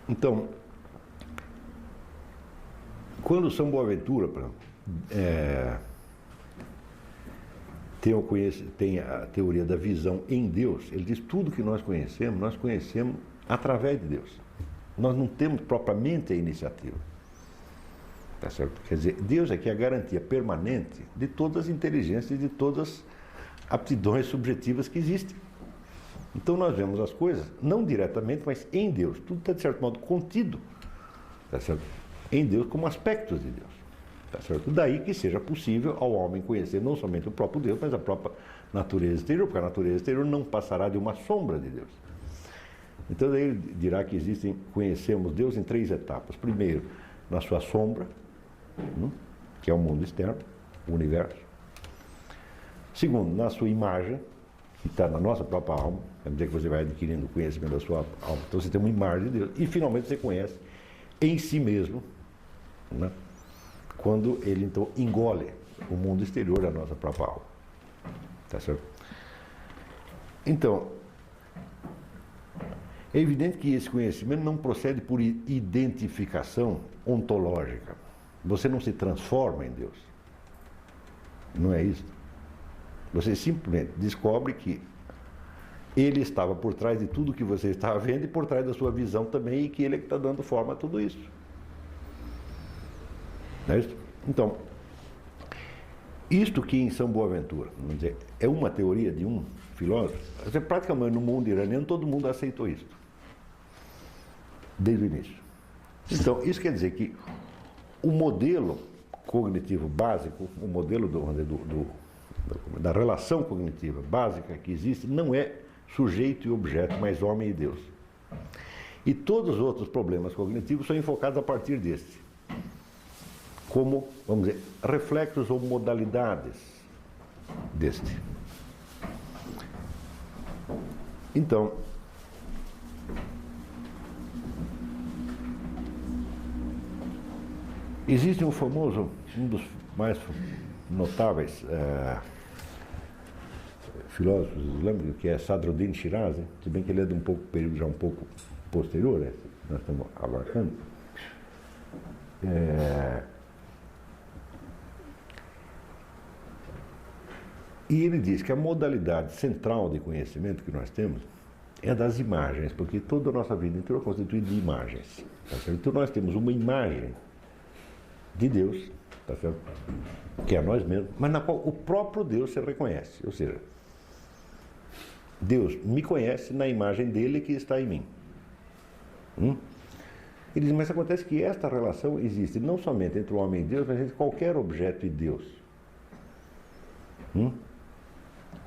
Então, quando São Boaventura, tem a teoria da visão em Deus, ele diz que tudo que nós conhecemos através de Deus. Nós não temos propriamente a iniciativa. Tá certo? Quer dizer, Deus é que é a garantia permanente de todas as inteligências e de todas as aptidões subjetivas que existem. Então nós vemos as coisas, não diretamente, mas em Deus. Tudo está, de certo modo, contido, tá certo? Em Deus como aspectos de Deus. Tá certo? Daí que seja possível ao homem conhecer não somente o próprio Deus, mas a própria natureza exterior, porque a natureza exterior não passará de uma sombra de Deus. Então daí ele dirá que conhecemos Deus em 3 etapas. Primeiro, na sua sombra, que é o mundo externo, o universo. Segundo, na sua imagem, que está na nossa própria alma, à medida que você vai adquirindo o conhecimento da sua alma, então você tem uma imagem de Deus. E finalmente você conhece em si mesmo, né, quando ele então engole o mundo exterior da nossa própria alma. Tá certo? Então, é evidente que esse conhecimento não procede por identificação ontológica. Você não se transforma em Deus. Não é isso. Você simplesmente descobre que Ele estava por trás de tudo que você estava vendo e por trás da sua visão também, e que Ele é que está dando forma a tudo isso. Não é isso? Então, isto que em São Boaventura, vamos dizer, é uma teoria de um filósofo, praticamente no mundo iraniano todo mundo aceitou isso. Desde o início. Então, isso quer dizer que o modelo cognitivo básico, o modelo da relação cognitiva básica que existe, não é sujeito e objeto, mas homem e Deus. E todos os outros problemas cognitivos são enfocados a partir deste, como, vamos dizer, reflexos ou modalidades deste. Então, existe um dos mais notáveis filósofos islâmicos, que é Sadruddin Shirazi, se bem que ele é de um período já um pouco posterior, nós estamos abarcando. E ele diz que a modalidade central de conhecimento que nós temos é a das imagens, porque toda a nossa vida inteira é constituída de imagens. Tá certo? Então nós temos uma imagem de Deus, tá certo? Que é nós mesmos, mas na qual o próprio Deus se reconhece. Ou seja, Deus me conhece na imagem dele que está em mim. Ele diz, mas acontece que esta relação existe não somente entre o homem e Deus, mas entre qualquer objeto e Deus.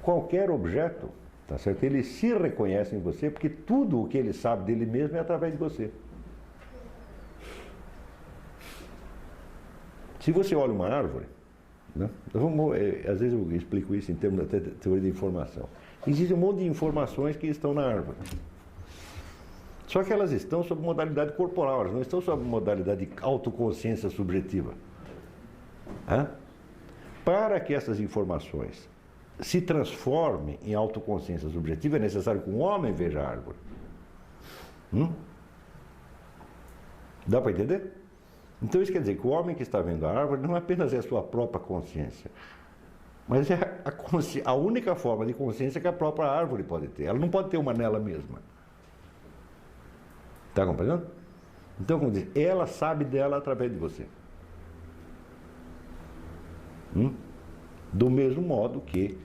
Qualquer objeto, tá certo? Ele se reconhece em você, porque tudo o que ele sabe dele mesmo é através de você. Se você olha uma árvore, né? Às vezes eu explico isso em termos de teoria da informação. Existe um monte de informações que estão na árvore. Só que elas estão sob modalidade corporal, elas não estão sob modalidade de autoconsciência subjetiva. Para que essas informações se transformem em autoconsciência subjetiva, é necessário que um homem veja a árvore. Dá para entender? Então isso quer dizer que o homem que está vendo a árvore não apenas é a sua própria consciência, mas é a única forma de consciência que a própria árvore pode ter. Ela não pode ter uma nela mesma. Está compreendendo? Então, como diz, ela sabe dela através de você. Do mesmo modo que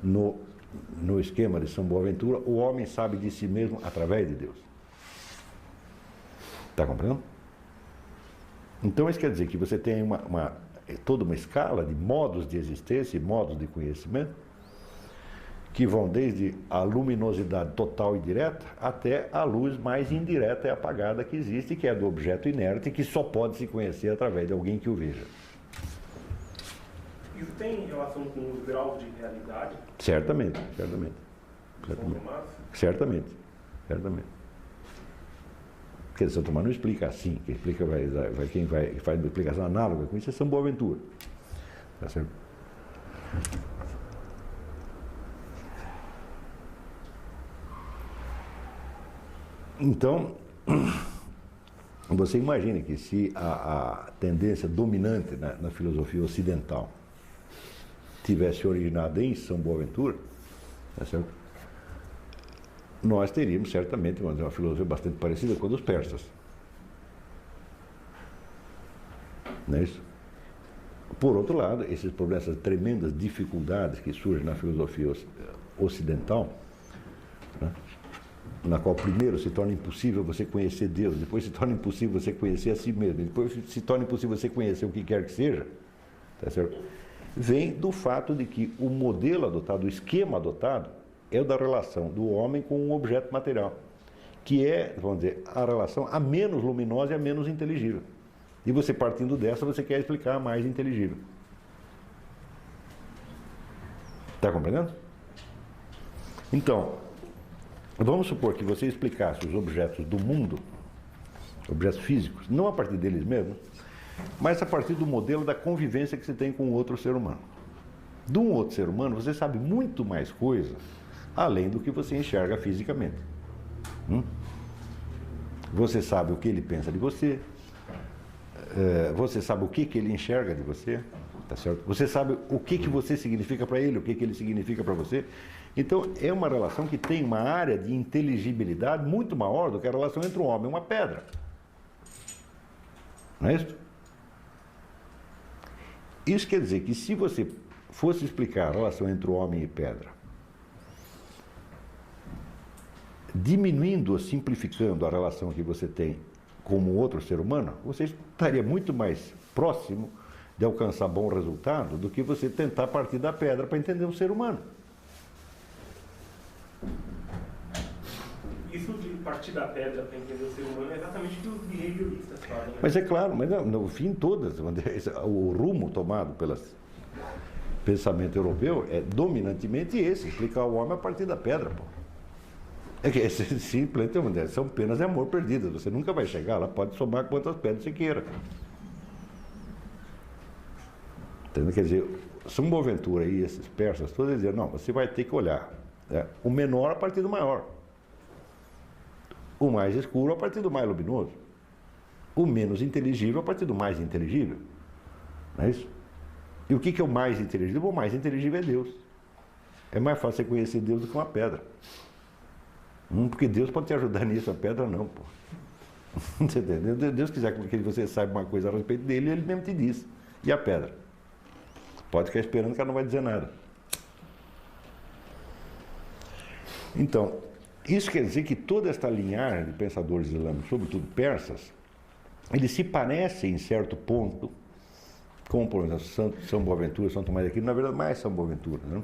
no esquema de São Boaventura, o homem sabe de si mesmo através de Deus. Está compreendendo? Então isso quer dizer que você tem toda uma escala de modos de existência e modos de conhecimento que vão desde a luminosidade total e direta até a luz mais indireta e apagada que existe, que é do objeto inerte, que só pode se conhecer através de alguém que o veja. Isso tem relação com os graus de realidade? Certamente. Porque São Tomás não explica assim, quem explica quem faz uma explicação análoga com isso é São Boaventura. Tá certo? Então, você imagina que se a tendência dominante na filosofia ocidental tivesse originado em São Boaventura, tá certo? Nós teríamos certamente uma filosofia bastante parecida com a dos persas. Não é isso? Por outro lado, esses problemas, essas tremendas dificuldades que surgem na filosofia ocidental, né? Na qual primeiro se torna impossível você conhecer Deus, depois se torna impossível você conhecer a si mesmo, depois se torna impossível você conhecer o que quer que seja, tá certo? Vem do fato de que o modelo adotado, o esquema adotado, é o da relação do homem com um objeto material, que é, vamos dizer, a relação a menos luminosa e a menos inteligível. E você, partindo dessa, você quer explicar a mais inteligível. Está compreendendo? Então, vamos supor que você explicasse os objetos do mundo, objetos físicos, não a partir deles mesmos, mas a partir do modelo da convivência que você tem com outro ser humano. De um outro ser humano, você sabe muito mais coisa, além do que você enxerga fisicamente. Você sabe o que ele pensa de você, você sabe o que ele enxerga de você, tá certo? Você sabe o que você significa para ele, o que ele significa para você. Então, é uma relação que tem uma área de inteligibilidade muito maior do que a relação entre um homem e uma pedra. Não é isso? Isso quer dizer que se você fosse explicar a relação entre o homem e pedra, diminuindo ou simplificando a relação que você tem como outro ser humano, você estaria muito mais próximo de alcançar bom resultado do que você tentar partir da pedra para entender o ser humano. Isso de partir da pedra para entender o ser humano é exatamente o que os behavioristas fazem. Né? Mas é claro, mas no fim todas, o rumo tomado pelo pensamento europeu é dominantemente esse, explicar o homem a partir da pedra. Pô. É que simplesmente são penas de amor perdidas, você nunca vai chegar lá, pode somar quantas pedras você queira. Entendeu? Quer dizer, São Boaventura e esses persas todos diziam, não, você vai ter que olhar o menor a partir do maior, o mais escuro a partir do mais luminoso, o menos inteligível a partir do mais inteligível. Não é isso? E o que é o mais inteligível? O mais inteligível é Deus. É mais fácil você conhecer Deus do que uma pedra. Porque Deus pode te ajudar nisso, a pedra não, pô. Você entendeu? Deus quiser que você saiba uma coisa a respeito dele, ele mesmo te diz. E a pedra? Pode ficar esperando que ela não vai dizer nada. Então, isso quer dizer que toda esta linhagem de pensadores islâmicos, sobretudo persas, eles se parecem em certo ponto, como por exemplo São Boaventura, São Tomás de Aquino, na verdade mais São Boaventura, né?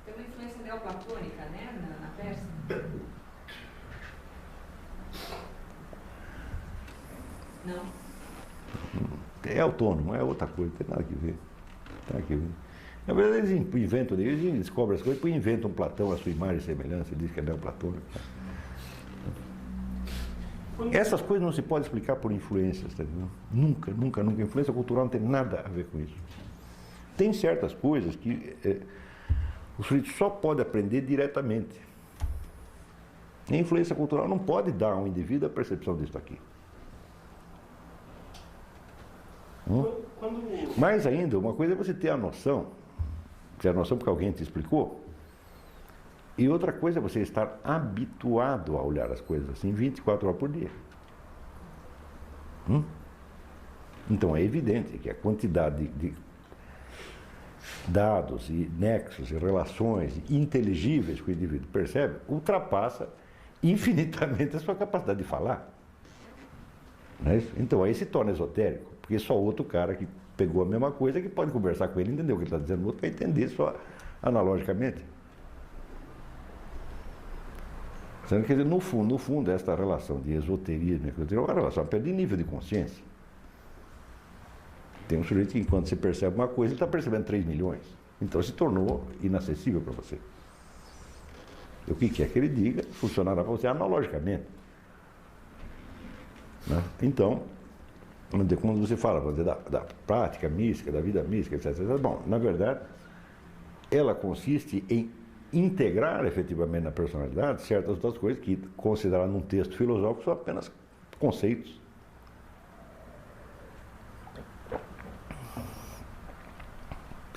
Tem uma influência neoplatônica, né, na Pérsia? Não. É autônomo, é outra coisa, não tem nada que ver. Na verdade, eles inventam, eles descobrem as coisas, depois inventam Platão, a sua imagem e semelhança, diz que é neoplatônico. Essas coisas não se pode explicar por influências, tá entendendo? Nunca, nunca, nunca. Influência cultural não tem nada a ver com isso. Tem certas coisas que o sujeito só pode aprender diretamente. A influência cultural não pode dar ao indivíduo a percepção disso aqui. Mais ainda, uma coisa é você ter a noção porque alguém te explicou, e outra coisa é você estar habituado a olhar as coisas assim 24 horas por dia. Então é evidente que a quantidade de dados e nexos e relações inteligíveis que o indivíduo percebe ultrapassa infinitamente a sua capacidade de falar. Não é isso? Então aí se torna esotérico, porque só outro cara que pegou a mesma coisa que pode conversar com ele, entender o que ele está dizendo, o outro vai entender só analogicamente. Quer dizer, no fundo, esta relação de esoterismo é uma relação apenas de nível de consciência. Tem um sujeito que, enquanto você percebe uma coisa, ele está percebendo 3 milhões. Então se tornou inacessível para você. E o que quer que ele diga funcionará para você analogicamente. Né? Então, quando você fala da prática mística, da vida mística, etc. Bom, na verdade, ela consiste em integrar efetivamente na personalidade certas outras coisas que, consideradas num texto filosófico, são apenas conceitos.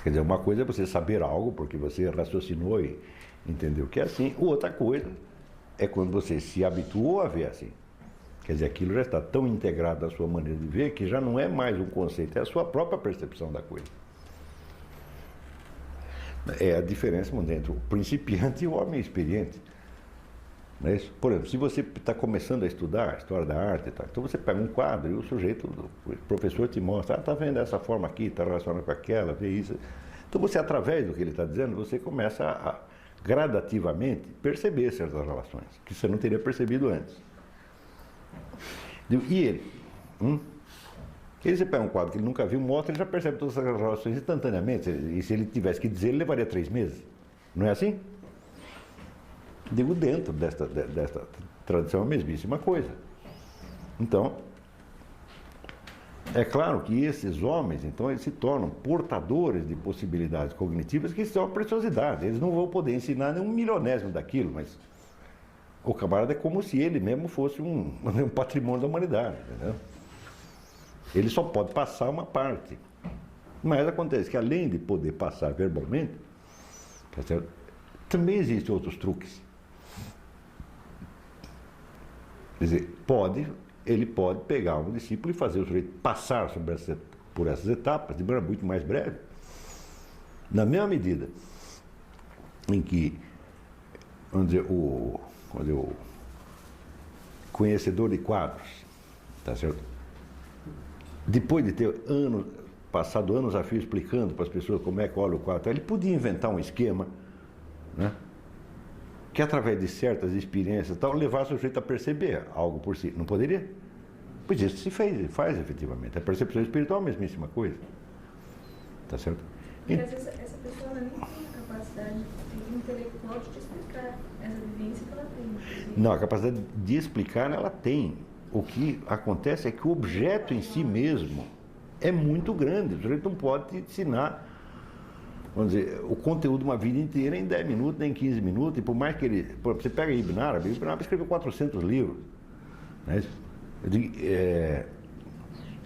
Quer dizer, uma coisa é você saber algo porque você raciocinou e entendeu que é assim, outra coisa é quando você se habituou a ver assim. Quer dizer, aquilo já está tão integrado à sua maneira de ver que já não é mais um conceito, é a sua própria percepção da coisa. É a diferença entre o principiante e o homem experiente. Não é isso? Por exemplo, se você está começando a estudar a história da arte, tá? Então você pega um quadro e o sujeito, o professor te mostra, está vendo dessa forma aqui, está relacionado com aquela, vê isso. Então você, através do que ele está dizendo, você começa a gradativamente perceber certas relações, que você não teria percebido antes. E ele? Ele, você pega um quadro que ele nunca viu, mostra, ele já percebe todas essas relações instantaneamente. E se ele tivesse que dizer, ele levaria 3 meses. Não é assim? Digo, dentro desta tradição, a mesmíssima coisa. Então, é claro que esses homens, então, eles se tornam portadores de possibilidades cognitivas que são a preciosidade. Eles não vão poder ensinar nem 1/1000º daquilo, mas o camarada é como se ele mesmo fosse um patrimônio da humanidade, entendeu? Ele só pode passar uma parte. Mas acontece que, além de poder passar verbalmente, tá certo? Também existem outros truques. Quer dizer, ele pode pegar um discípulo e fazer o sujeito passar por essas etapas de maneira muito mais breve. Na mesma medida em que, vamos dizer, o conhecedor de quadros, tá certo? Depois de ter passado anos a fio explicando para as pessoas como é que olha o quadro, ele podia inventar um esquema, né, que através de certas experiências tal, levasse o sujeito a perceber algo por si. Não poderia? Pois isso se faz efetivamente. A percepção espiritual é a mesmíssima coisa. Tá certo? Porque às vezes essa pessoa nem tem a capacidade intelectual de te explicar essa vivência que ela tem. Não, a capacidade de explicar ela tem. O que acontece é que o objeto em si mesmo é muito grande. O sujeito não pode te ensinar, vamos dizer, o conteúdo de uma vida inteira em 10 minutos, nem em 15 minutos. E por mais que ele... Você pega Ibn Arabi escreveu 400 livros. Né? Ele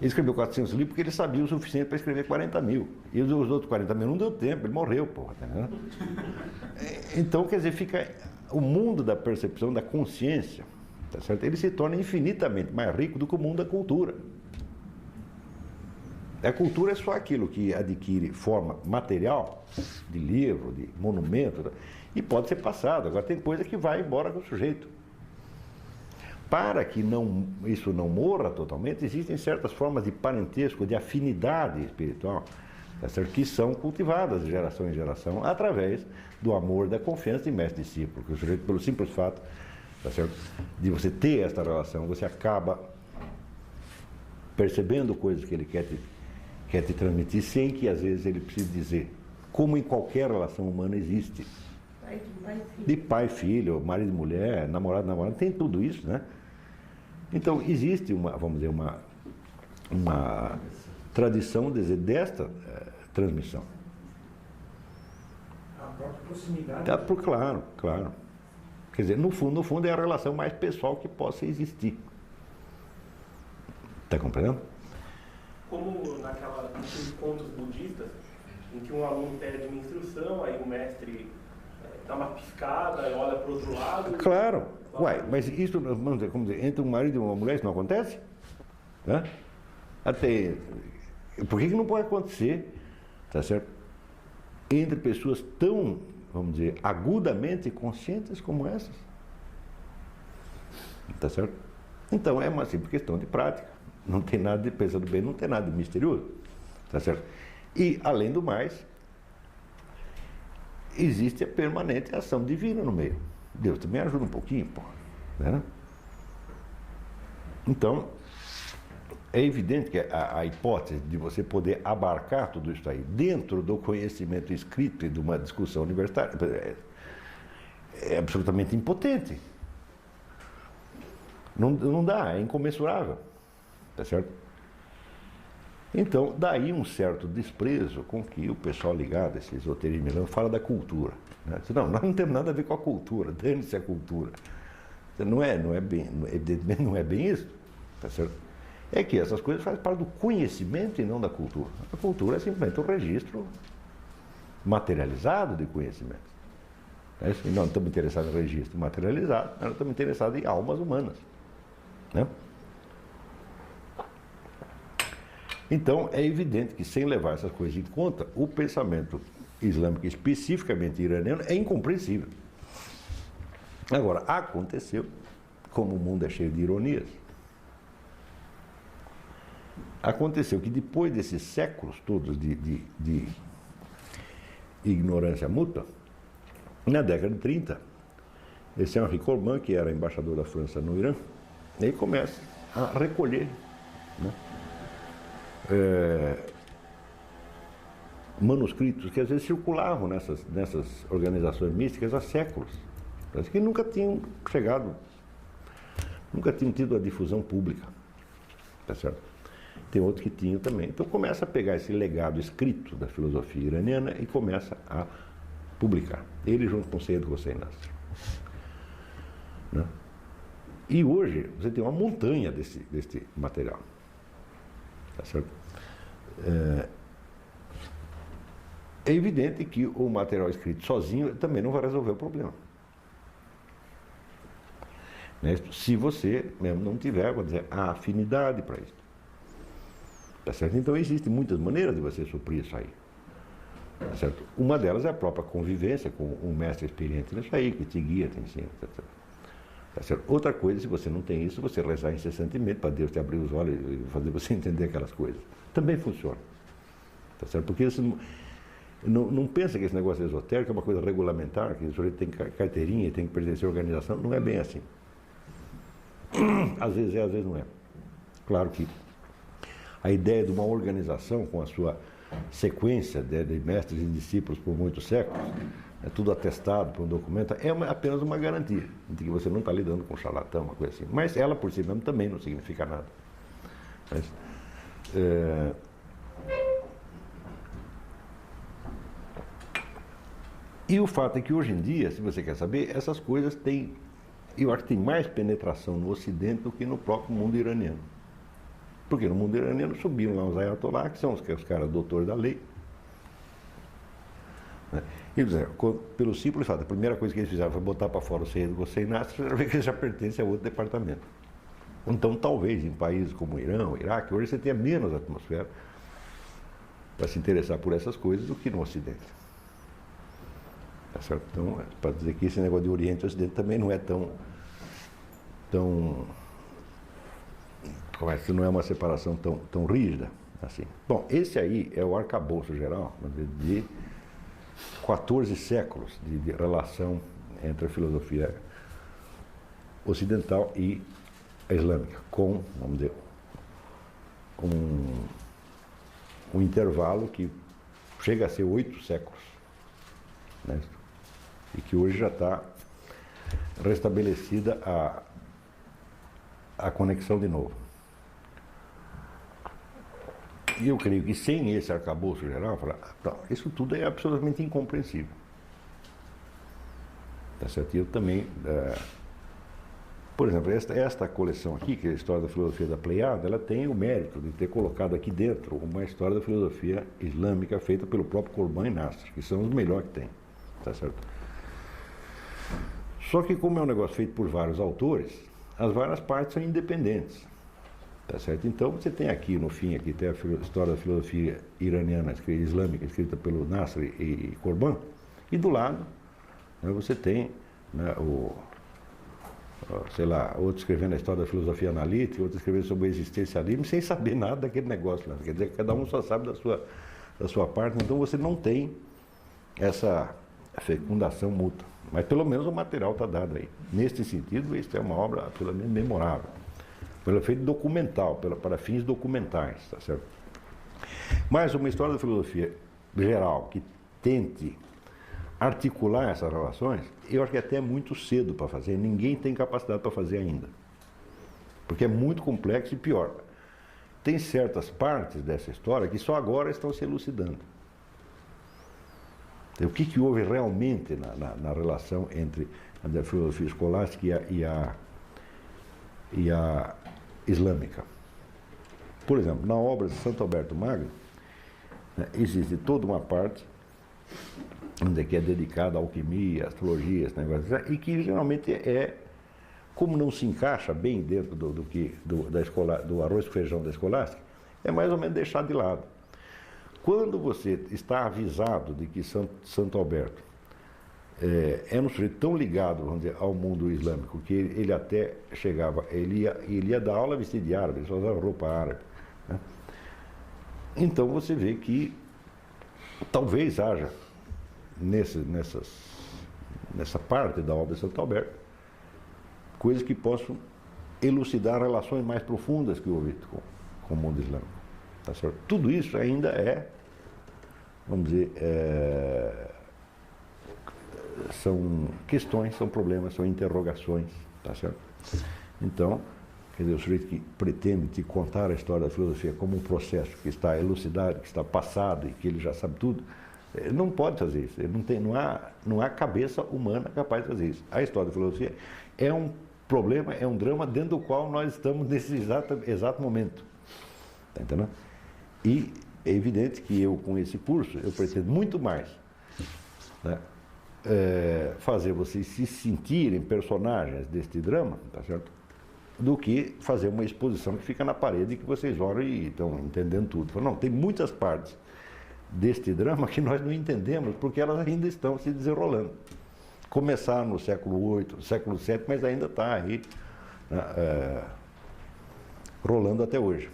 escreveu 400 livros porque ele sabia o suficiente para escrever 40.000. E os outros 40.000 não deu tempo, ele morreu, porra. Tá vendo? Então, quer dizer, fica o mundo da percepção, da consciência, tá certo? Ele se torna infinitamente mais rico do que o mundo da cultura. A cultura é só aquilo que adquire forma material, de livro, de monumento, e pode ser passado. Agora tem coisa que vai embora com o sujeito. Para que isso não morra totalmente, existem certas formas de parentesco, de afinidade espiritual, tá certo? Que são cultivadas de geração em geração através do amor, da confiança de mestre e discípulo. Porque o sujeito, pelo simples fato, tá certo, de você ter esta relação, você acaba percebendo coisas que ele quer te transmitir sem que às vezes ele precise dizer. como em qualquer relação humana existe. De pai, filho, marido e mulher, namorado, namorada, tem tudo isso, né? Então, existe vamos dizer, uma tradição desta transmissão. A própria proximidade. Claro, claro. Quer dizer, no fundo é a relação mais pessoal que possa existir. Está compreendendo? Como naqueles contos budistas, em que um aluno pede uma instrução, aí o mestre dá uma piscada e olha para o outro lado. Claro. Uai, mas isso, vamos dizer, como dizer, entre um marido e uma mulher isso não acontece? Né? Até, por que não pode acontecer, tá certo? Entre pessoas tão, vamos dizer, agudamente conscientes como essas? Tá certo? Então é uma simples questão de prática. Não tem nada de, pensando bem, não tem nada de misterioso. Tá certo? E, além do mais, existe a permanente ação divina no meio. Deus também ajuda um pouquinho, pô. Né? Então, é evidente que a hipótese de você poder abarcar tudo isso aí dentro do conhecimento escrito e de uma discussão universitária é absolutamente impotente. Não dá, é incomensurável. Tá certo? Então, daí um certo desprezo com que o pessoal ligado a esse esoterismo fala da cultura. Né? Não, nós não temos nada a ver com a cultura, dane-se a cultura. Evidentemente não é bem isso. Tá certo? É que essas coisas fazem parte do conhecimento e não da cultura. A cultura é simplesmente um registro materializado de conhecimento. E nós não estamos interessados em registro materializado, nós estamos interessados em almas humanas. Né? Então, é evidente que, sem levar essas coisas em conta, o pensamento islâmico, especificamente iraniano, é incompreensível. Agora, aconteceu, como o mundo é cheio de ironias, aconteceu que depois desses séculos todos de ignorância mútua, na década de 30, esse Henri Corbin, que era embaixador da França no Irã, ele começa a recolher, né, manuscritos que às vezes circulavam nessas organizações místicas há séculos, que nunca tinham chegado, nunca tinham tido a difusão pública, tá certo? Tem outros que tinham também. Então começa a pegar esse legado escrito da filosofia iraniana e começa a publicar. Ele junto com Seyyed Hossein Nasr. Né? E hoje você tem uma montanha desse material. Tá certo? É evidente que o material escrito sozinho também não vai resolver o problema. Né? Se você mesmo não tiver, vou dizer, a afinidade para isso. Tá certo? Então existem muitas maneiras de você suprir isso aí. Tá certo? Uma delas é a própria convivência com um mestre experiente nisso aí, que te guia, te ensina, etc. Tá certo? Outra coisa, se você não tem isso, você rezar incessantemente para Deus te abrir os olhos e fazer você entender aquelas coisas. Também funciona. Tá certo? Porque você não pensa que esse negócio esotérico é uma coisa regulamentar, que o sujeito tem carteirinha, tem que pertencer à organização. Não é bem assim. Às vezes é, às vezes não é. Claro que a ideia de uma organização com a sua sequência de mestres e discípulos por muitos séculos, é tudo atestado por um documento, é apenas uma garantia de que você não está lidando com charlatão, uma coisa assim. Mas ela por si mesma também não significa nada. Mas, e o fato é que hoje em dia, se você quer saber, essas coisas têm, eu acho que tem mais penetração no Ocidente do que no próprio mundo iraniano. Porque no mundo iraniano subiam lá os ayatollah, que são os caras doutores da lei. E pelo simples fato, a primeira coisa que eles fizeram foi botar para fora o Seyyed Hossein Nasr, para ver que ele já pertence a outro departamento. Então, talvez em países como o Irã, o Iraque, hoje você tenha menos atmosfera para se interessar por essas coisas do que no Ocidente. Tá certo? Então, para dizer que esse negócio de Oriente e Ocidente também não é tão que não é uma separação tão rígida assim. Bom, esse aí é o arcabouço geral de 14 séculos de relação entre a filosofia ocidental e a islâmica, com, vamos dizer, um intervalo que chega a ser 8 séculos, né? E que hoje já está restabelecida a conexão de novo. E eu creio que sem esse arcabouço geral, isso tudo é absolutamente incompreensível. Tá certo? E eu também, por exemplo, esta coleção aqui, que é a História da Filosofia da Pleiade, ela tem o mérito de ter colocado aqui dentro uma história da filosofia islâmica feita pelo próprio Corban e Nasr, que são os melhores que tem. Tá certo? Só que como é um negócio feito por vários autores, as várias partes são independentes. Tá certo? Então você tem aqui, no fim, aqui tem a História da Filosofia Iraniana, islâmica, escrita pelo Nasr e Corban, e do lado, né, você tem, né, sei lá, outro escrevendo a História da Filosofia Analítica, outro escrevendo sobre o existencialismo, sem saber nada daquele negócio. Né? Quer dizer, cada um só sabe da sua parte, então você não tem essa fecundação mútua. Mas pelo menos o material está dado aí. Neste sentido, isso é uma obra absolutamente memorável. Pelo efeito documental, para fins documentais, tá certo? Mas uma história da filosofia geral que tente articular essas relações, eu acho que até é muito cedo para fazer, ninguém tem capacidade para fazer ainda. Porque é muito complexo e pior. Tem certas partes dessa história que só agora estão se elucidando. O que houve realmente na relação entre a filosofia escolástica e a islâmica. Por exemplo, na obra de Santo Alberto Magno, né, existe toda uma parte que é dedicada à alquimia, astrologia, esse negócio, e que geralmente como não se encaixa bem dentro do arroz com feijão da escolástica, é mais ou menos deixado de lado. Quando você está avisado de que Santo Alberto é um sujeito tão ligado, vamos dizer, ao mundo islâmico, que ele até chegava, ele ia dar aula vestido de árabe, ele só usava roupa árabe, né? Então você vê que talvez haja nessa parte da obra de Santo Alberto coisas que possam elucidar relações mais profundas que houve com o mundo islâmico. Tá certo? Tudo isso ainda vamos dizer, são questões, são problemas, são interrogações, tá certo? Então, quer dizer, o sujeito que pretende te contar a história da filosofia como um processo que está elucidado, que está passado e que ele já sabe tudo, ele não pode fazer isso. Ele não há cabeça humana capaz de fazer isso. A história da filosofia é um problema, é um drama dentro do qual nós estamos nesse exato momento. Tá entendendo? E é evidente que eu, com esse curso, eu pretendo muito mais, né, fazer vocês se sentirem personagens deste drama, tá certo? Do que fazer uma exposição que fica na parede e que vocês olham e estão entendendo tudo. Não, tem muitas partes deste drama que nós não entendemos porque elas ainda estão se desenrolando. Começaram no século VIII, século VII, mas ainda está aí, né, rolando até hoje.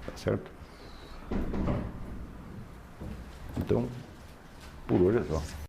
Tá certo? Então, por hoje é só.